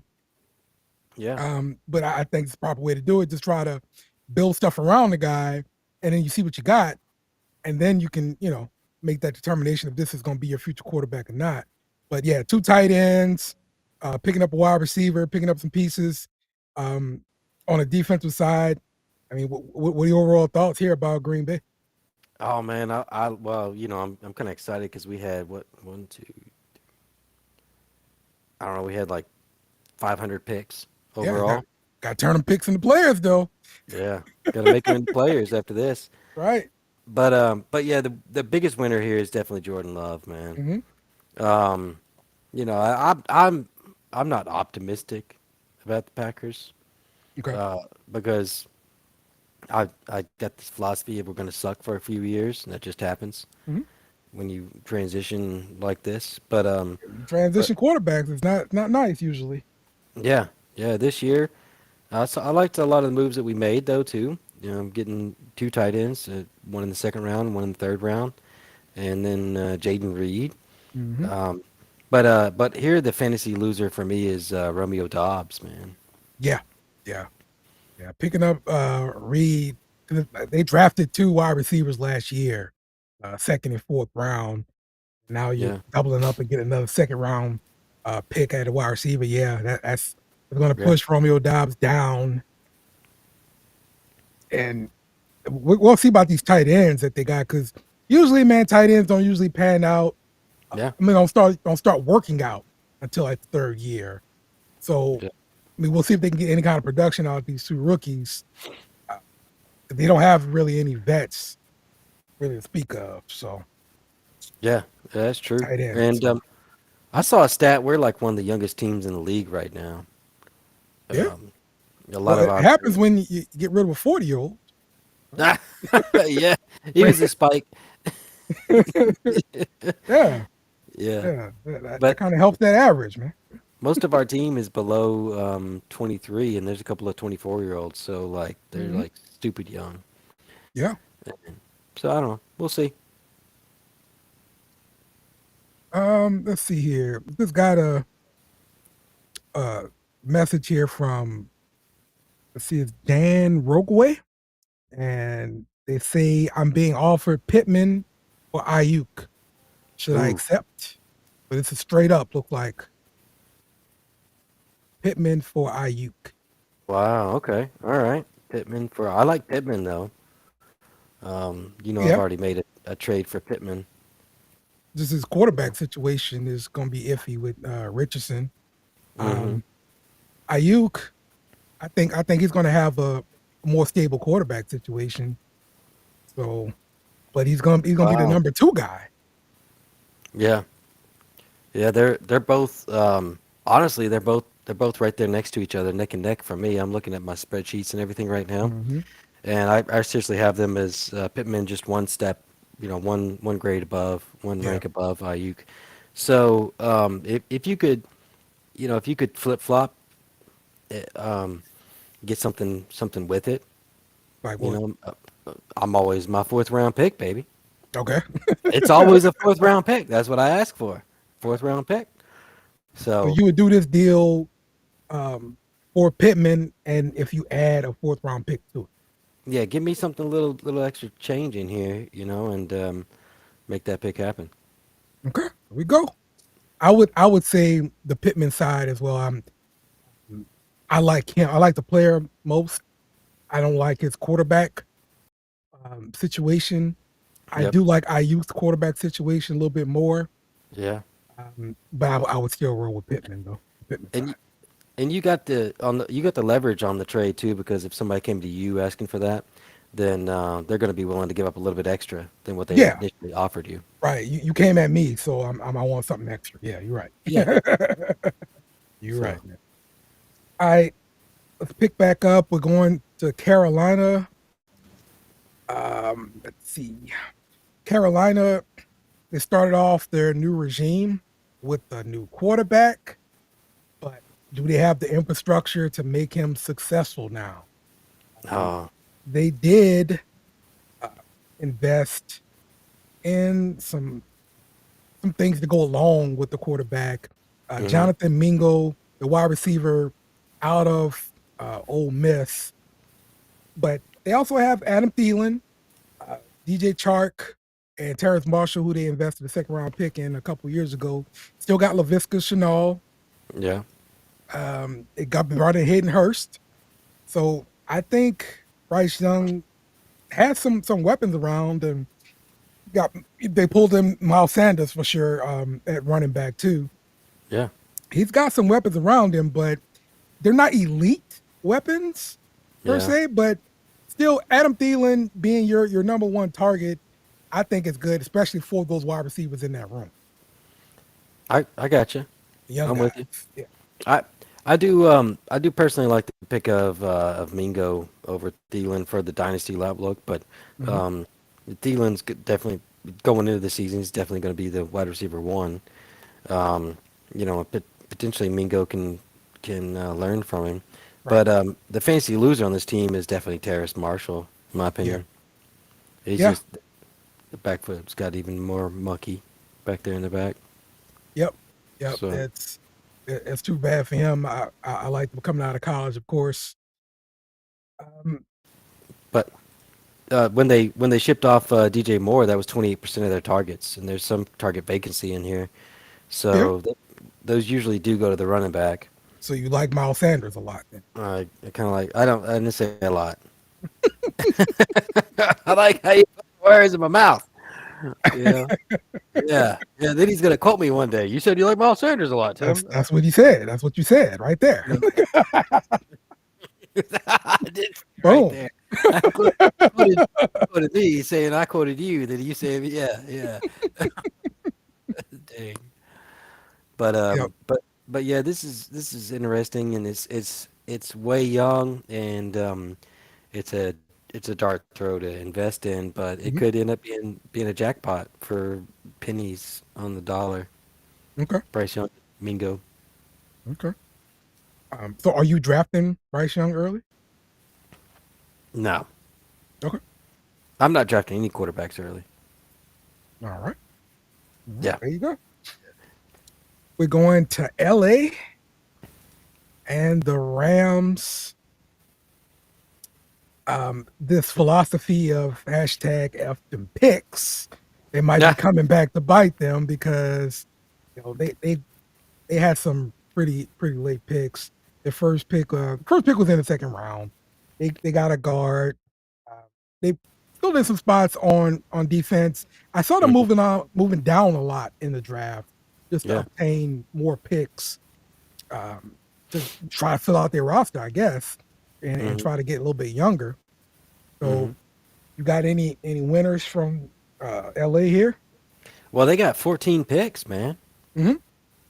Yeah. but I think it's the proper way to do it. Just try to build stuff around the guy, and then you see what you got, and then you can make that determination if this is going to be your future quarterback or not. But yeah, two tight ends, picking up a wide receiver, picking up some pieces um, on a defensive side. I mean, what are your overall thoughts here about Green Bay? Oh man, well, I'm kind of excited because we had what one, two, I don't know, we had like 500 picks Yeah, overall. got to turn them picks into players though, Yeah, got to make them into players after this. right? But yeah, the biggest winner here is definitely Jordan Love, man. Hmm. Um, you know, I'm not optimistic about the Packers Okay. uh, because I got this philosophy of we're going to suck for a few years, and that just happens Mhm. when you transition like this. But Transition quarterbacks is not nice usually. yeah, yeah, this year, so I liked a lot of the moves that we made though too. You know, getting two tight ends, one in the second round, one in the third round, and then Jaden Reed. Hmm. Um, but here the fantasy loser for me is Romeo Dobbs, man. Yeah, yeah, yeah. Picking up Reed. They drafted two wide receivers last year, second and fourth round. Now you're Yeah, doubling up and get another second round pick at a wide receiver. Yeah, that's going to yeah, push Romeo Dobbs down, and we'll see about these tight ends that they got because usually, man, tight ends don't usually pan out. yeah, I mean, don't start working out until like the third year. So, yeah, I mean, we'll see if they can get any kind of production out of these two rookies. Uh, they don't have really any vets really to speak of. So, yeah. That's true. tight ends. And I saw a stat. We're like one of the youngest teams in the league right now. Yeah. Um, a lot Well, of it our happens when you get rid of a 40-year-old. yeah, he was a spike. Yeah. Yeah, Yeah. That but kind of helps that average, man. most of our team is below 23, and there's a couple of 24-year-olds. So like they're Hmm. like stupid young. Yeah. So I don't know. We'll see. Let's see here. Just got a message here from, let's see, it's Dan Rogaway. And they say I'm being offered Pittman or Ayuk. Should I Ooh, accept? But it's a straight up look like Pittman for Ayuk. wow. Okay. All right. Pittman for I like Pittman though. You know, I've Yeah, already made a trade for Pittman. just his quarterback situation is going to be iffy with Richardson. Mm-hmm. Um, Ayuk, I think he's going to have a more stable quarterback situation. So, but he's gonna be the Wow. number two guy. Yeah. Yeah. They're both. Honestly, they're both right there next to each other, neck and neck for me. I'm looking at my spreadsheets and everything right now, Hmm. and I seriously have them as Pittman just one step, one grade above, one Yeah, rank above Ayuk. So if you could, if you could flip flop, eh, um, get something with it, like you what? know, I'm always my fourth round pick, baby. Okay. It's always a fourth round pick. That's what I ask for. Fourth round pick. So So you would do this deal um, for Pittman, and if you add a fourth round pick to it. yeah, give me something little extra change in here, and make that pick happen. Okay, here we go. I would say the Pittman side as well. I like him. I like the player most. I don't like his quarterback situation. I Yep. do like Ayuk's quarterback situation a little bit more, Yeah. but I would still roll with Pittman though. Pittman And side. y- and you got the leverage on the trade too, because if somebody came to you asking for that, then they're going to be willing to give up a little bit extra than what they Yeah, initially offered you. right. You came at me, so I want something extra. Yeah, you're right. Yeah. You're So right, man. All right, let's pick back up. We're going to Carolina. Let's see. Carolina, they started off their new regime with a new quarterback, but do they have the infrastructure to make him successful now? Um, uh, they did uh, invest in some things to go along with the quarterback. hmm Jonathan Mingo, the wide receiver out of Ole Miss, but they also have Adam Thielen, uh, DJ Chark, and Terrace Marshall, who they invested a second round pick in a couple years ago. Still got LaVisca Chenault. yeah. It got brought in Hayden Hurst. So I think Bryce Young has some weapons around, and got they pulled in Miles Sanders for sure at running back too. Yeah. He's got some weapons around him, but they're not elite weapons per Yeah. se. But still, Adam Thielen being your number one target, I think is good, especially for those wide receivers in that room. I got you. young I'm with you. guys. Yeah. I I do personally like the pick of Mingo over Thielen for the dynasty lab look, but Hmm. um, definitely going into the season. He's definitely going to be the wide receiver one. Um, potentially Mingo can learn from him, Right. but the fantasy loser on this team is definitely Terrace Marshall, in my Yeah. opinion. He's Yeah. just the back foot's got even more mucky back there in the back. Yep. Yep. So, It's too bad for him. I like him coming out of college, of course. Um, but when they shipped off DJ Moore, that was 28% of their targets, and there's some target vacancy in here. yeah. So those usually do go to the running back. So you like Miles Sanders a lot then? I kind of like I didn't say a lot. I like how you put words in my mouth. Yeah, yeah. Then he's gonna quote me one day. You said you like Miles Sanders a lot, Tim. That's what he said. That's what you said right there. No, I did right Boom. there. I quoted, quoted me saying I quoted you. Then you said yeah. Dang. But Yep. yeah, this is interesting, and it's way young, and it's a dart throw to invest in, but it Mhm. could end up being a jackpot for pennies on the dollar. Okay. Bryce Young, Mingo. Okay. So are you drafting Bryce Young early? No, Okay. I'm not drafting any quarterbacks early. All right. All right. Yeah, There you go. We're going to LA and the Rams. This philosophy of hashtag F them picks, they might be yeah, coming back to bite them because they had some pretty late picks. Their first pick was in the second round. They got a guard. Uh, they still in some spots on defense. I saw them mhm, moving down a lot in the draft just to yeah, obtain more picks um, to try to fill out their roster, I guess, and hmm try to get a little bit younger. So, hmm you got any winners from LA here? Well, they got 14 picks, man. Hmm.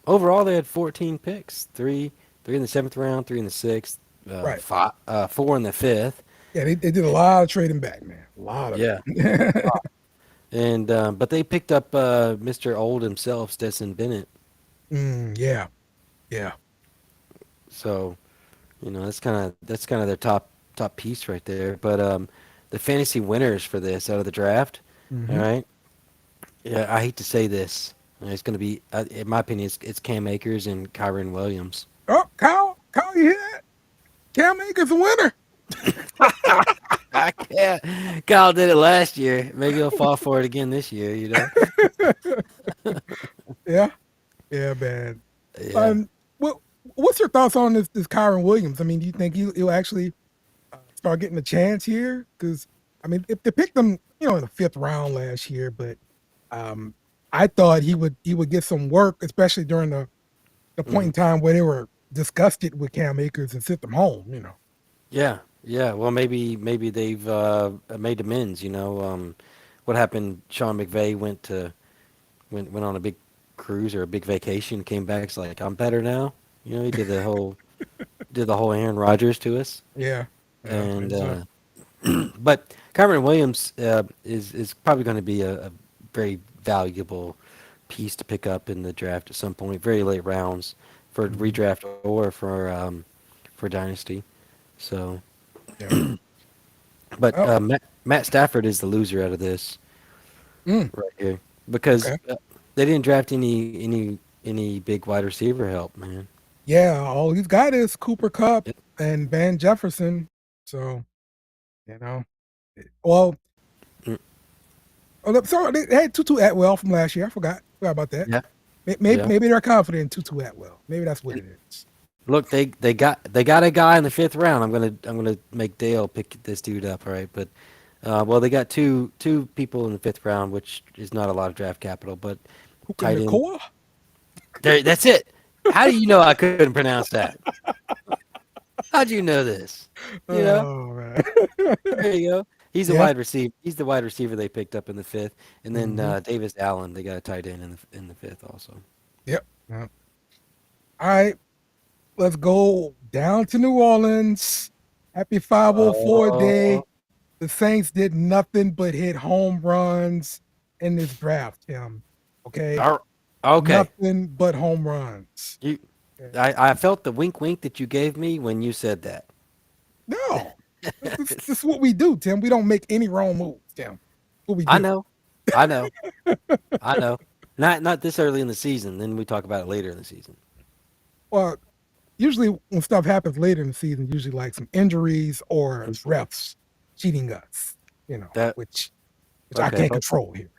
Overall, they had 14 picks. Three in the seventh round, three in the sixth, Right. four in the fifth. Yeah, they did a lot of trading back, man. A lot of Yeah. it. And but they picked up Mr. Old himself, Stetson Bennett. Yeah, yeah. So that's kind of their top piece right there. But the fantasy winners for this out of the draft, all Hmm. right. Yeah, I hate to say this. It's going to be, in my opinion, it's Cam Akers and Kyron Williams. Oh, Kyle, you hear that? Cam Akers a winner. I can't. Kyle did it last year. Maybe he'll fall for it again this year. Yeah, yeah, man. Yeah. Um, what what's your thoughts on this Kyron Williams? I mean, do you think he'll actually start getting a chance here? Because I mean, if they picked him, in the fifth round last year, but um, I thought he would get some work, especially during the point hmm in time where they were disgusted with Cam Akers and sent them home. Yeah. Yeah. Well, maybe they've made amends. What happened? Sean McVay went on a big cruise or a big vacation, came back. It's like I'm better now. He did the whole Aaron Rodgers to us. Yeah, yeah, And maybe so. but Kyron Williams is probably going to be a very valuable piece to pick up in the draft at some point, very late rounds for Mhm. redraft or for dynasty. So, Yeah. but Oh, Matt Stafford is the loser out of this mm, right here because okay. they didn't draft any big wide receiver help, man. Yeah, all he's got is Cooper Cup Yep. and Van Jefferson. So, you know, well, Mm, sorry, they had Tutu Atwell from last year. I forgot about that. yeah, Maybe yeah. maybe they're confident in Tutu Atwell. Maybe that's what it is. Look, they got a guy in the fifth round. I'm gonna make Dale pick this dude up, all right? But well, they got two people in the fifth round, which is not a lot of draft capital, but Puka tight end. Nakoa? There, that's it. How do you know I couldn't pronounce that? How'd you know this? You know, Oh man. there you go. He's a Yeah. wide receiver. He's the wide receiver they picked up in the fifth, and then Hmm. Davis Allen. They got a tight end in the fifth also. Yep. Yep. All right, let's go down to New Orleans. Happy 504 Oh, day. The Saints did nothing but hit home runs in this draft, Tim. Okay. all- okay. Nothing but home runs. You, Okay. I felt the wink wink that you gave me when you said that. No, this is what we do, Tim. We don't make any wrong moves, Tim. What we I do. know, I know, I know. Not this early in the season. Then we talk about it later in the season. Well, usually when stuff happens later in the season, usually like some injuries or Mhm. refs cheating us, That which I okay. can't control here.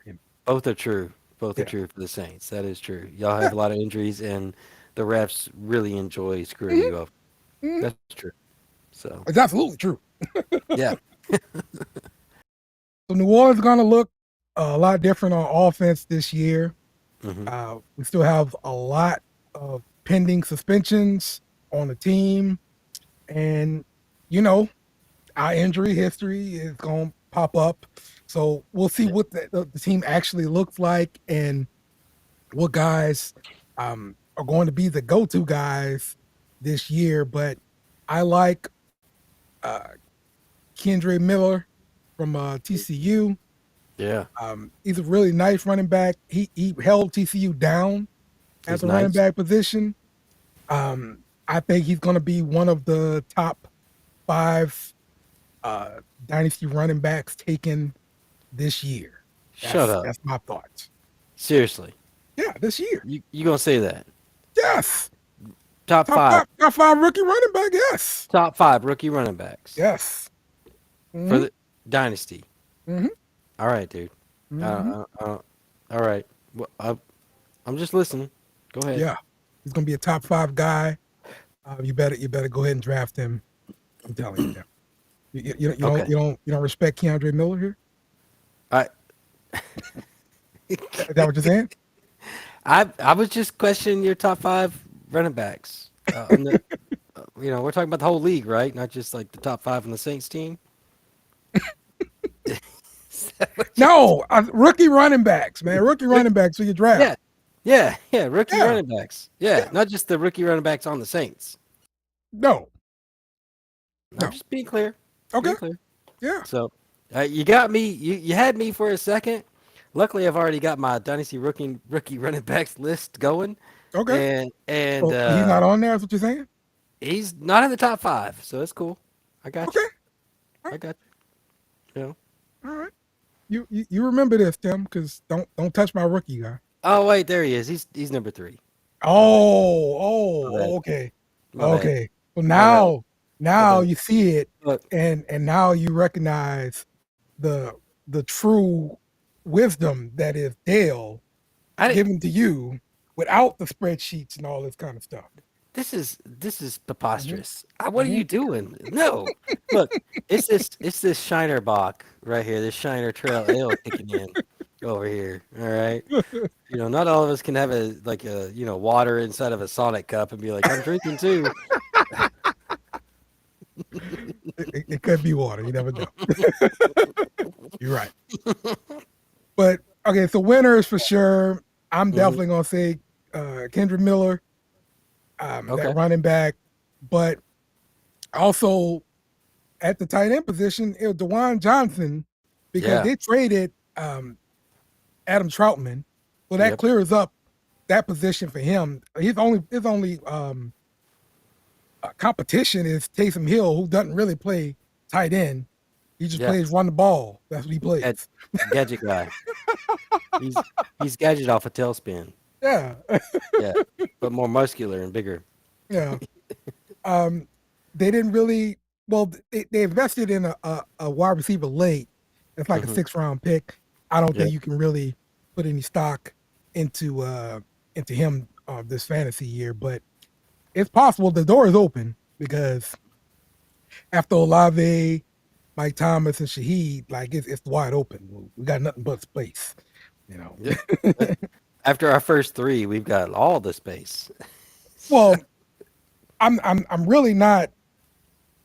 Both are true. Both are Yeah. true for the Saints. That is true. Y'all Yeah. have a lot of injuries, and the refs really enjoy screwing Hmm. you up. Hmm. That's true. So It's absolutely true. yeah. So New Orleans is going to look a lot different on offense this year. Hmm. We still have a lot of pending suspensions on the team, and you know our injury history is going to pop up. So we'll see Yeah. what the team actually looks like and what guys are going to be the go-to guys this year. But I like uh, Kendre Miller from TCU. Yeah. He's a really nice running back. He held TCU down at He's the running nice. back position. I think he's going to be one of the top 5 dynasty running backs taken this year. Shut That's up. that's my thoughts. Seriously. Yeah, this year. You gonna say that? Yes, Top five. top 5 rookie running back. Yes, Top five rookie running backs yes. for Hmm. the dynasty. Hmm. All right, dude. Hmm. All right. Well, I'm just listening. Go ahead. Yeah, he's going to be a top 5 guy. You better go ahead and draft him. I'm telling you. Tim. Okay. You don't respect Keandre Miller here. I Is that what you're saying? I was just questioning your top five running backs. On the, we're talking about the whole league, right? Not just like the top five on the Saints team. Is that what you- No, rookie running backs, man. Rookie Rick- running backs for your yeah, draft. yeah. Rookie Yeah, running backs. Yeah, yeah. not just the rookie running backs on the Saints. No, I'm no. just being clear. Just Okay. being clear. Yeah. So, you got me. You had me for a second. Luckily, I've already got my dynasty rookie running backs list going, Okay. and So he's not on there. That's what you're saying. he's not in the top five, so it's cool. I got you. Okay. All I right. got you. You know. All right. You remember this, Tim? Because don't touch my rookie guy. Oh wait, there he is. He's number three. My bad. Oh, My bad. okay, My bad. okay. So My bad. My now bad. you see it, Look, and now you recognize the the true wisdom that is Dale I didn't. given to you without the spreadsheets and all this kind of stuff. This is Hmm. preposterous. What are Hmm. you doing? No, look, it's this Shiner Bach right here. This Shiner Trail Ale kicking in over here. All right, not all of us can have a water inside of a Sonic cup and be like, I'm drinking too. It could be water. You never know. You're right. But okay, so winners for sure. I'm Hmm. definitely gonna say Kendrick Miller, that Okay. running back. But also at the tight end position, it was DeJuan Johnson because Yeah. they traded Adam Troutman, so that Yep. clears up that position for him. His only competition is Taysom Hill, who doesn't really play tight end. He just Yeah. plays run the ball. That's what he Gad- plays. Gadget guy. He's he's gadget off a tailspin. Yeah, Yeah, but more muscular and bigger. yeah. Um, they didn't really. Well, they invested in a wide receiver late. It's like a Hmm. 6th round pick. I don't Yeah. think you can really put any stock into him this fantasy year, but it's possible. The door is open because after Olave, Mike Thomas, and Shaheed, like it's wide open. We got nothing but space, you know. Yeah. After our first three, we've got all the space. Well, I'm really not,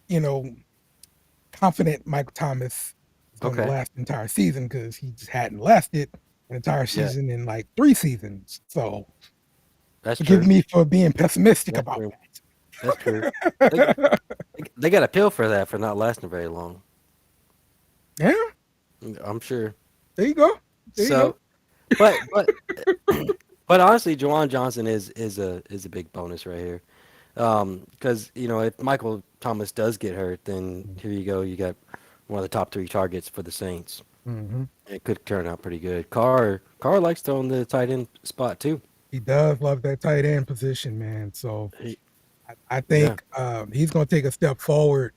you know, confident Mike Thomas is going to Okay. last the entire season because he just hadn't lasted an entire Yeah. season in like 3 seasons. So That's Forgive true. me for being pessimistic That's about true. That's true. They, that. they got a pill for that for not lasting very long. Yeah, I'm sure. there you go. There you go. So, but but honestly, Jawan Johnson is a big bonus right here. Because if Michael Thomas does get hurt, then here you go. You got one of the top three targets for the Saints. Hmm. It could turn out pretty good. Carr likes throwing the tight end spot too. He does love that tight end position, man. So He- I yeah, think he's going to take a step forward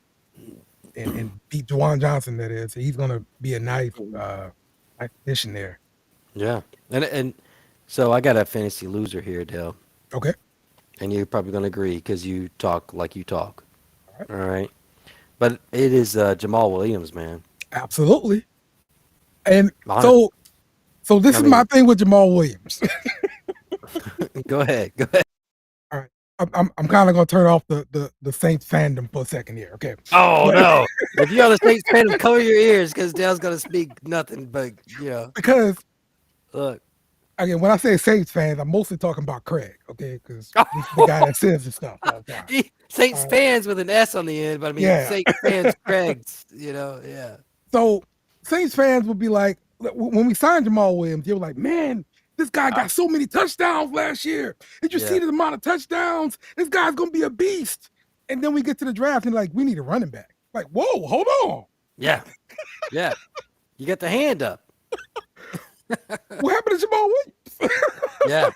and beat Juwan Johnson. That is, he's going to be a nice addition there. yeah, and so I got a fantasy loser here, Dale, Okay, and you're probably gonna agree because you talk like you talk. all right, All right, but it is Jamal Williams, man. absolutely. And Honest, so this I is my mean, thing with Jamal Williams. go ahead, go ahead. All right, I'm kind of going to turn off the Saints fandom for a second here. Okay, Oh but no! If you're on the Saints fan, cover your ears because Dale's gonna speak nothing but because look. again, when I say Saints fans, I'm mostly talking about Craig. Okay, because this is the guy that says this stuff all the time. Saints All right, fans with an S on the end, but I mean yeah. Saints fans, Craig's, yeah. So Saints fans will be like, when we signed Jamal Williams, they were like, man, this guy got so many touchdowns last year. Did you see Yeah. the amount of touchdowns? This guy's gonna be a beast. And then we get to the draft and like, we need a running back. Like, whoa, hold on. Yeah. Yeah. You got the hand up. What happened to Jamal Williams? Yeah.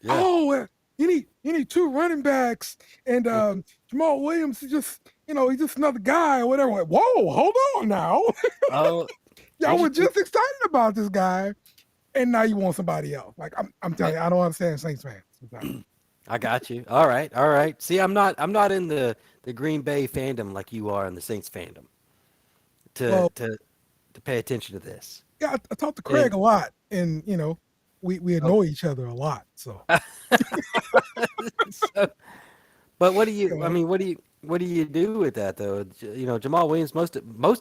Yeah. Oh, you need two running backs, and Jamal Williams is just he's just another guy or whatever. Like, whoa, hold on now. Oh, Y'all were just excited about this guy, and now you want somebody else. Like I'm telling you, I don't understand Saints fans sometimes. I got you. All right. All right. See, I'm not in the Green Bay fandom like you are in the Saints fandom to Well, to to pay attention to this. yeah, I talked to And Craig a lot, and we oh, annoy each other a lot. So so, but what do you you? I know, mean, what do you do with that though? Jamal Williams, most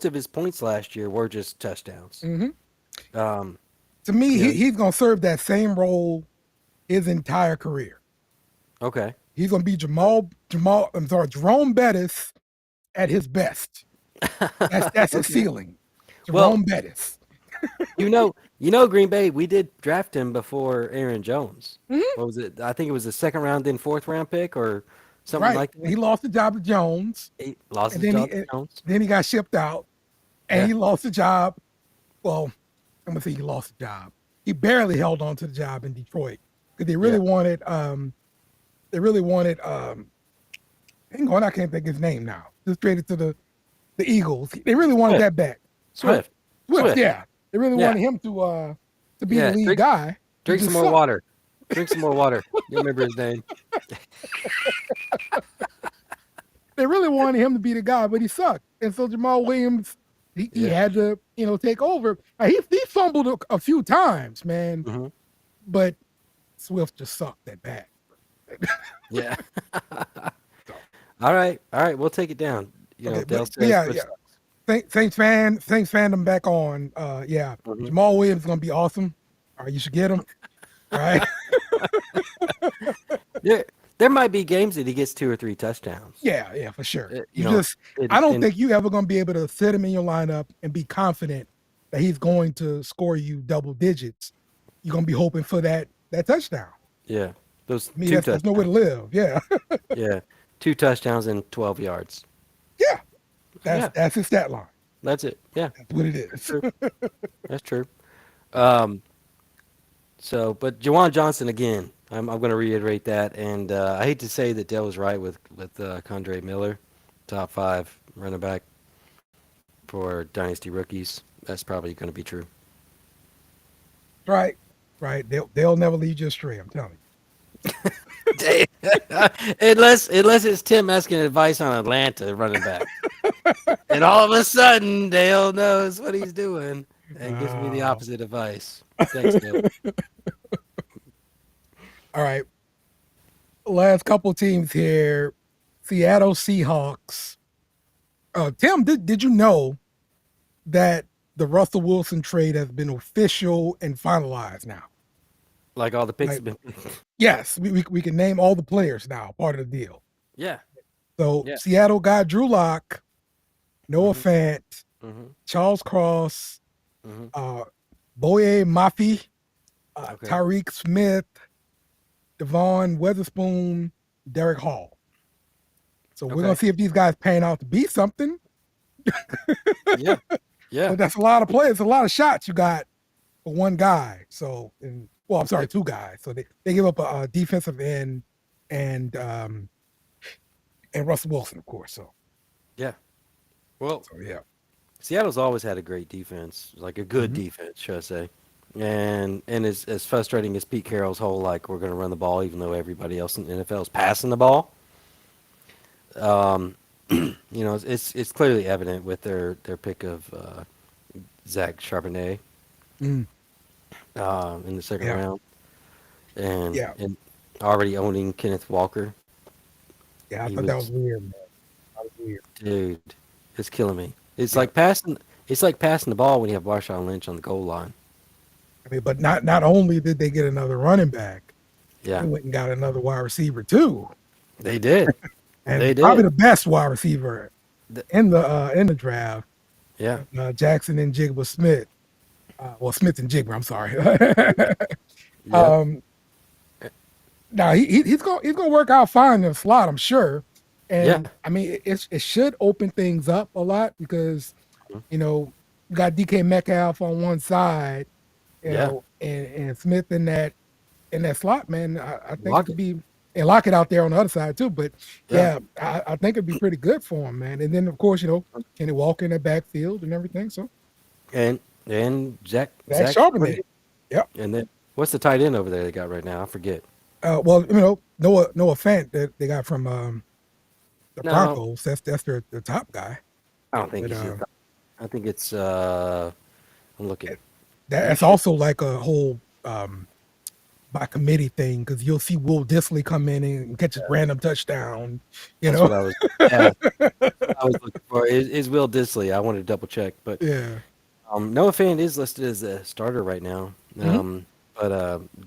of his points last year were just touchdowns. mhm. Um, To me, you know, he's gonna serve that same role his entire career. okay. He's gonna be Jerome Bettis at his best. That's his Okay. ceiling. Well, Jerome Bettis. Green Bay, we did draft him before Aaron Jones. Mhm. What was it? I think it was the second round, then fourth round pick or something Right. like He that. lost the job to Jones, He lost and his then job to Jones. he got shipped out, and Yeah. he lost the job. Well, I'm gonna say he lost the job. He barely held on to the job in Detroit because they really Yeah. wanted hang on, I can't think of his name now. Just traded to the Eagles. They really wanted Swift. that back. Huh? Swift. Swift, Swift. yeah. They really Yeah. wanted him to be the Yeah. lead guy. He Drink some just more sucked. water. Drink some more water. You remember his name? They really wanted him to be the guy, but he sucked. And so Jamal Williams, he Yeah. had to, take over. He fumbled a few times, man, Hmm. but Swift just sucked that bad. Yeah. So, All right. All right. We'll take it down. okay, Dale but says yeah, Swift yeah. sucks. Saints fandom back on. Yeah, Mhm. Jamal Williams is gonna be awesome. All right, you should get him. All right. There might be games that he gets 2 or 3 touchdowns. Yeah, for sure. You know, I don't and think you ever gonna be able to sit him in your lineup and be confident that he's going to score you double digits. You're gonna be hoping for that touchdown. yeah, those I mean, two that's no way to touchdowns. live. Yeah, Yeah, 2 touchdowns and 12 yards. yeah. Yeah, That's his stat line. that's it. Yeah, That's what it that's is. true. That's true. Um, but Jawan Johnson again. I'm going to reiterate that, and I hate to say that Dale was right with Condre Miller, top 5 running back for dynasty rookies. That's probably going to be true. Right. They'll never lead you astray. I'm telling Damn. unless it's Tim asking advice on Atlanta running back, and all of a sudden Dale knows what he's doing and gives me the you. opposite advice. Thanks, Dale. All right. Last couple teams here. Seattle Seahawks. Tim, did you know that the Russell Wilson trade has been official and finalized now? Like all the picks Like, have been picked. yes, we can name all the players now, part of the deal. Yeah. So Yeah. Seattle got Drew Lock, Noah Mhm. Fant, Mhm. Charles Cross, Mhm. uh, Boye Mafi, Okay. Tyreek Smith, Devon Weatherspoon, Derek Hall. So we're gonna Okay. see if these guys pan out to be something. Yeah. Yeah. But that's a lot of players, a lot of shots you got for one guy. So, I'm sorry, Yep. two guys. So they give up a defensive end and Russell Wilson, of course. Yeah. Well, So yeah. Seattle's always had a great defense, like a good Mhm. defense, should I say? And as frustrating as Pete Carroll's whole like we're going to run the ball, even though everybody else in the NFL is passing the ball. Um, it's clearly evident with their pick of Zach Charbonnet Mm, in the second yeah, round, and yeah, and already owning Kenneth Walker. yeah. I He thought that was was, weird, man. That was weird. dude, it's killing me. It's Yeah. like passing. It's like passing the ball when you have Marshawn Lynch on the goal line. I mean, but not only did they get another running back, they Yeah, went and got another wide receiver too, they did. They and probably did. the best wide receiver Th- in the draft, Yeah. Jackson and Jigba Smith. Smith and Jigba. I'm sorry. Yep. um, Now he's gonna work out fine in the slot, I'm sure. Yeah. And I mean, it should open things up a lot because Mhm. you got DK Metcalf on one side, Yeah. and Smith in that slot, man. I think it Lock could it. be and lock it out there on the other side too. But Yeah. yeah, I think it'd be pretty good for him, man. And then of course, can he walk in that backfield and everything? So And and Zach Zach Charbonnet. Charbonnet. Yep. And then what's the tight end over there they got right now? I forget. Well, Noah Fant that they got from the No, Broncos. That's their top guy. I don't think But he's. I think it's. I'm looking. You that's should. also like a whole by committee thing because you'll see Will Disley come in and catch his random touchdown. You That's know, what I was. Yeah, I was looking for. Is Will Disley? I wanted to double check, but yeah. Noah Fant is listed as a starter right now. Hmm. But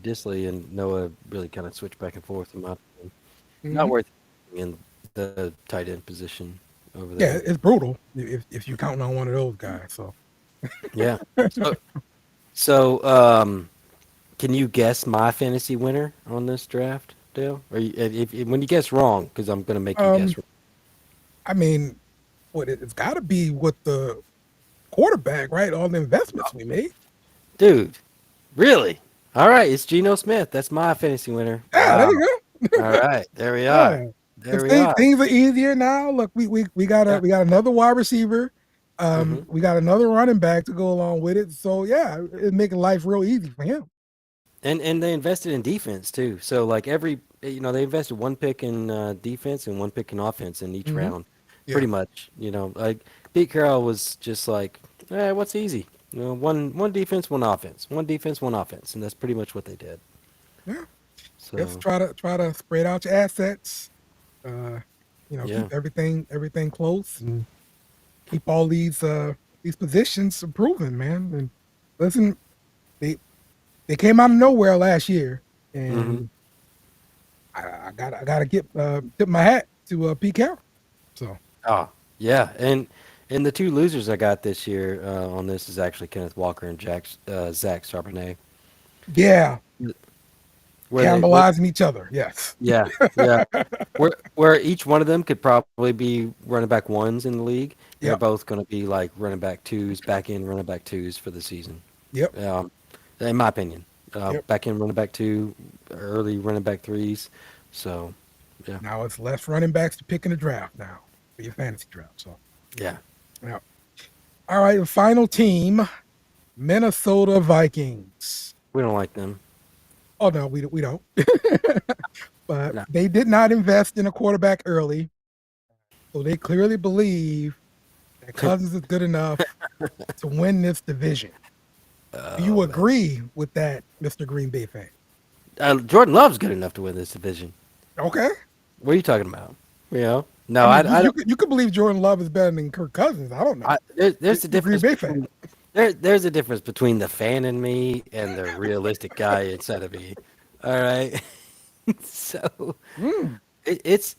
Disley and Noah really kind of switch back and forth in my opinion. Not Hmm. worth in the tight end position over Yeah, there. it's brutal if you're counting on one of those guys. So Yeah. So, can you guess my fantasy winner on this draft, Dale? Or if when you guess wrong, because I'm going to make you um, guess wrong. I mean, it's got to be with the quarterback, right? All the investments we made. Dude, really? All right, it's Geno Smith. That's my fantasy winner. Yeah, there Wow. you All go. right, there we are. Yeah. There If we are. things are easier now, look, we got Yeah. another wide receiver. Hmm. We got another running back to go along with it. So yeah, it's making life real easy for him. And they invested in defense too. So like they invested one pick in defense and one pick in offense in each Hmm. round, Yeah. pretty much. Like Pete Carroll was just like, what's easy? One defense, one offense, one defense, one offense, and that's pretty much what they did. Yeah. Just So try to spread out your assets. Uh, yeah, keep everything close and keep all these positions improving, man. And listen, they they came out of nowhere last year, hmm and I gotta tip my hat to Pete Carroll. So oh yeah, and the two losers I got this year on this is actually Kenneth Walker and Zach Charbonnet. yeah, Where they cannibalizing each other. Yes. yeah, yeah. Where each one of them could probably be running back ones in the league. They're Yep. both going to be like running back twos, back end running back twos for the season. Yep. Um, in my opinion, Yep. back end running back two, early running back threes. So, yeah, Now it's less running backs to pick in the draft now for your fantasy draft. So yeah. yeah. All right. The final team, Minnesota Vikings. We don't like them. Oh no, we don't. But No. they did not invest in a quarterback early, so they clearly believe that Cousins is good enough to win this division. Do Oh you man, agree with that, Mr. Green Bay fan? Jordan Love's good enough to win this division. Okay. What are you talking about? I No, mean, I don't. you could believe Jordan Love is better than Kirk Cousins. I don't know. There's a You're a Green difference Bay fan. between there's a difference between the fan in me and the realistic guy inside of me. All right. So Mm, it's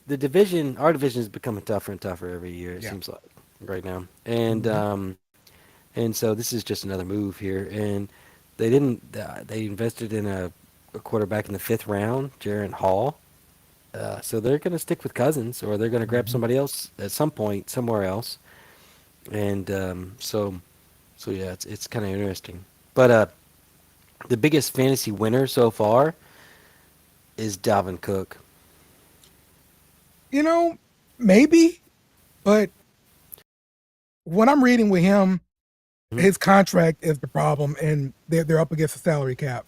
the division. Our division is becoming tougher and tougher every year. It yeah. seems like right now, Hmm. and so this is just another move here. And they didn't. They invested in a quarterback in the fifth round, Jaron Hall. So they're going to stick with Cousins, or they're going to grab Hmm. somebody else at some point somewhere else. And so yeah, it's kind of interesting. But the biggest fantasy winner so far is Dalvin Cook. You know, maybe, but what I'm reading with him, Hmm. his contract is the problem, and they're up against the salary cap.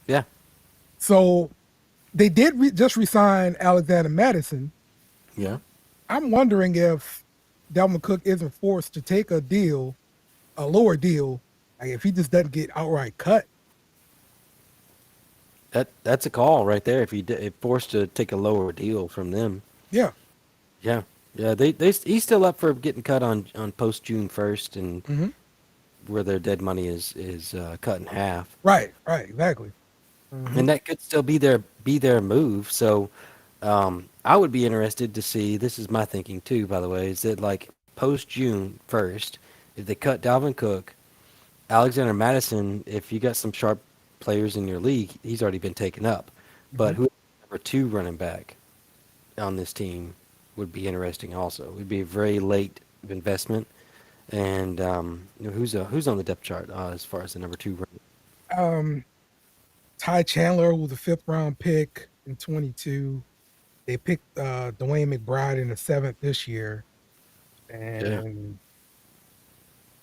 Yeah, So they did just resign Alexander Madison. yeah. I'm wondering if Dalvin Cook isn't forced to take a deal, a lower deal, like if he just doesn't get outright cut. That's a call right there. If forced to take a lower deal from them, Yeah. yeah, yeah. He's still up for getting cut on post June 1st, and Hmm. where their dead money is cut in half, Right. Right. Exactly. Hmm. and that could still be their move. So I would be interested to see. This is my thinking too, by the way, is that like post June 1st, if they cut Dalvin Cook, Alexander Madison, if you got some sharp players in your league, he's already been taken up. Hmm. But who number two running back on this team would be interesting also. It would be a very late investment. And who's on the depth chart as far as the number two running? Um, Ty Chandler was a fifth round pick in 22. They picked Dwayne McBride in the seventh this year, Yeah, and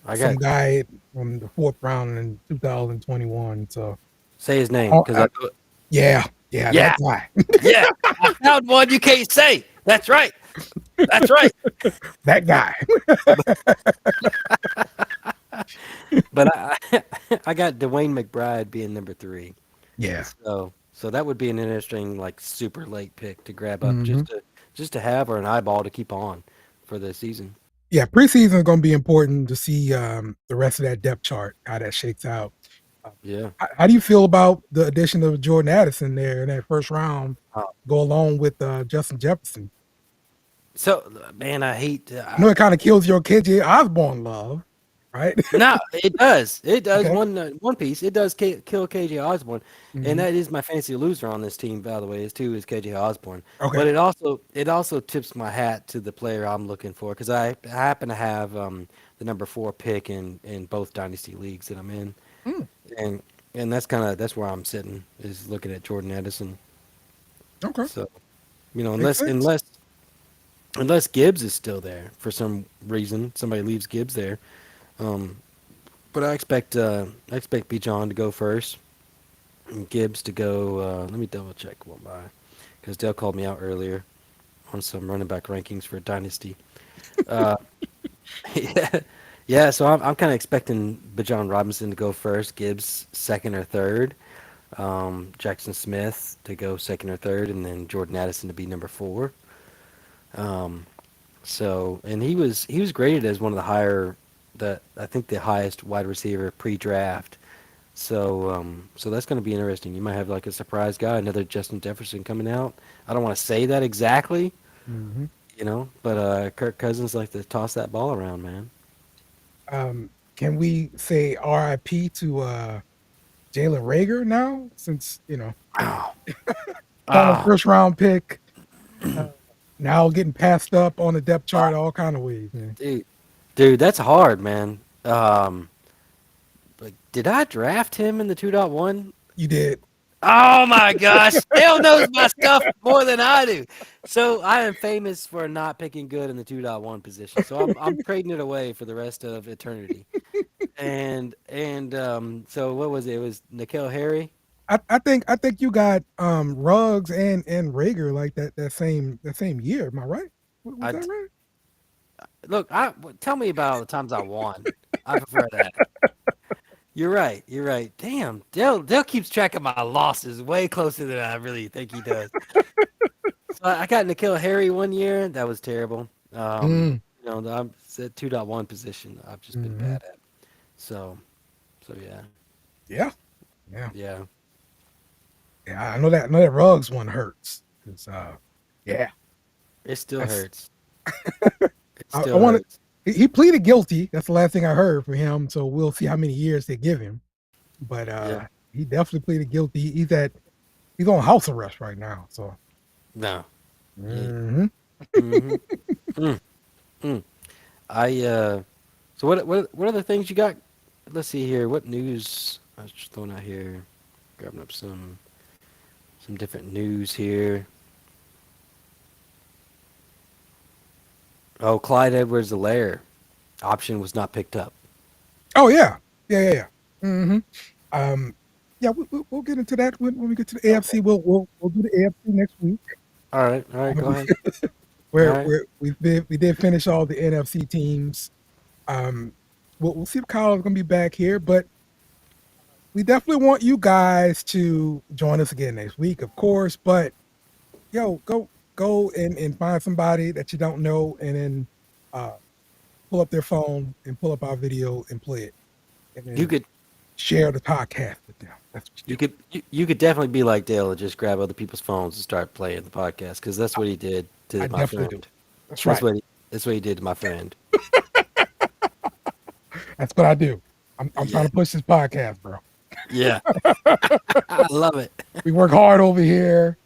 I some got guy from the fourth round in 2021. So, say his name oh, because I yeah, yeah, that yeah, guy, yeah, I found one you can't say. That's right. That's right. that guy. But I got Dwayne McBride being number three. Yeah. So that would be an interesting, like, super late pick to grab up Hmm. just to have, or an eyeball to keep on for the season. Yeah, preseason is going to be important to see the rest of that depth chart, how that shakes out. Uh, Yeah. how do you feel about the addition of Jordan Addison there in that first round, Uh, go along with Justin Jefferson? so man, I hate. I know it kind of kills your KJ Osborne love, right? No, it does. It does Okay. one piece. It does kill KJ Osborne, and Hmm. that is my fantasy loser on this team, by the way. Is KJ Osborne. Okay. But it also tips my hat to the player I'm looking for, because I happen to have the number four pick in both dynasty leagues that I'm in, Mm, and that's where I'm sitting, is looking at Jordan Addison. okay. So Makes sense. unless Gibbs is still there for some reason, somebody leaves Gibbs there. Um, but I expect B. John to go first, and Gibbs to go. Let me double check one by, because Dale called me out earlier on some running back rankings for Dynasty. Uh, yeah, yeah. So I'm kind of expecting Bijan Robinson to go first, Gibbs second or third, Jackson Smith to go second or third, and then Jordan Addison to be number four. Um, and he was graded as one of the higher, I think the highest wide receiver pre-draft. So that's going to be interesting. You might have like a surprise guy, another Justin Jefferson coming out. I don't want to say that exactly, Hmm. but Kirk Cousins like to toss that ball around, man. Can we say RIP to Jalen Rager now? Since Oh, former ah, first round pick, uh, now getting passed up on the depth chart all kind of ways, man. dude, dude, that's hard, man. Like, did I draft him in the 2.1? You did. Oh my gosh, Dale knows my stuff more than I do. So I am famous for not picking good in the 2.1 position. So I'm trading it away for the rest of eternity. And so what was it? It was Nikhil Harry. I think you got Ruggs and Rager like that same year. Am I right? Was I that right? look. Tell me about the times I won. I prefer that. You're right. You're right. Damn, Dale keeps track of my losses way closer than I really think he does. So I got Nikhil Harry one year. That was terrible. Mm, I'm at 2.1 position. I've just been hmm. bad at. So yeah, Yeah. Yeah. yeah. Yeah. I know that Ruggs one hurts. It's, yeah. It still That's hurts. It I still want to. hurts. He pleaded guilty. That's the last thing I heard from him. So we'll see how many years they give him. But Yeah. he definitely pleaded guilty. He's on house arrest right now. So No. Yeah. mhm. Mm-hmm. Mm, mm. I So what other things you got? Let's see here. What news? I was just throwing out here, grabbing up some different news here. Oh, Clyde Edwards-Helaire option was not picked up. Oh yeah. Hmm. Um, yeah, we'll get into that when we get to the AFC. We'll do the AFC next week. All right, go ahead. All Where right. we did finish all the NFC teams. Um, we'll see if Kyle is going to be back here, but we definitely want you guys to join us again next week, of course. But yo, go and find somebody that you don't know, and then uh, pull up their phone and pull up our video and play it, and You then could share the podcast with them. That's what you you do. could you could definitely be like Dale and just grab other people's phones and start playing the podcast because that's what he did I to my definitely do. friend. That's That's right. what he did to my friend. That's what I do. I'm trying Yeah. to push this podcast, bro. Yeah. I love it. We work hard over here,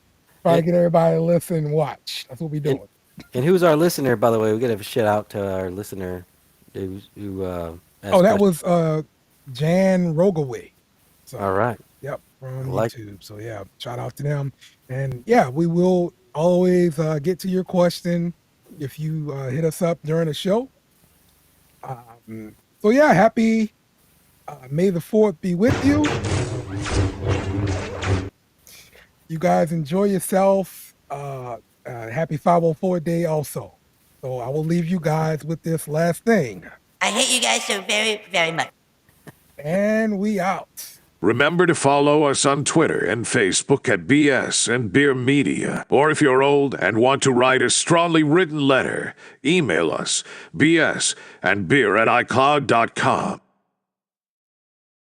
trying to And, get everybody to listen and watch. That's what we and doing. and who's our listener, by the way? We gotta shout out to our listener who Oh, asked that questions. was Jan Rogaway. All So right. yep, I from like YouTube. So yeah, shout out to them. And yeah, we will always get to your question if you hit us up during the show. So yeah, happy May the 4th be with you. You guys enjoy yourself. Happy 504 day also. So I will leave you guys with this last thing. I hate you guys so very, very much. And we out. Remember to follow us on Twitter and Facebook at BS and Beer Media. Or if you're old and want to write a strongly written letter, email us bsandbeer@icloud.com.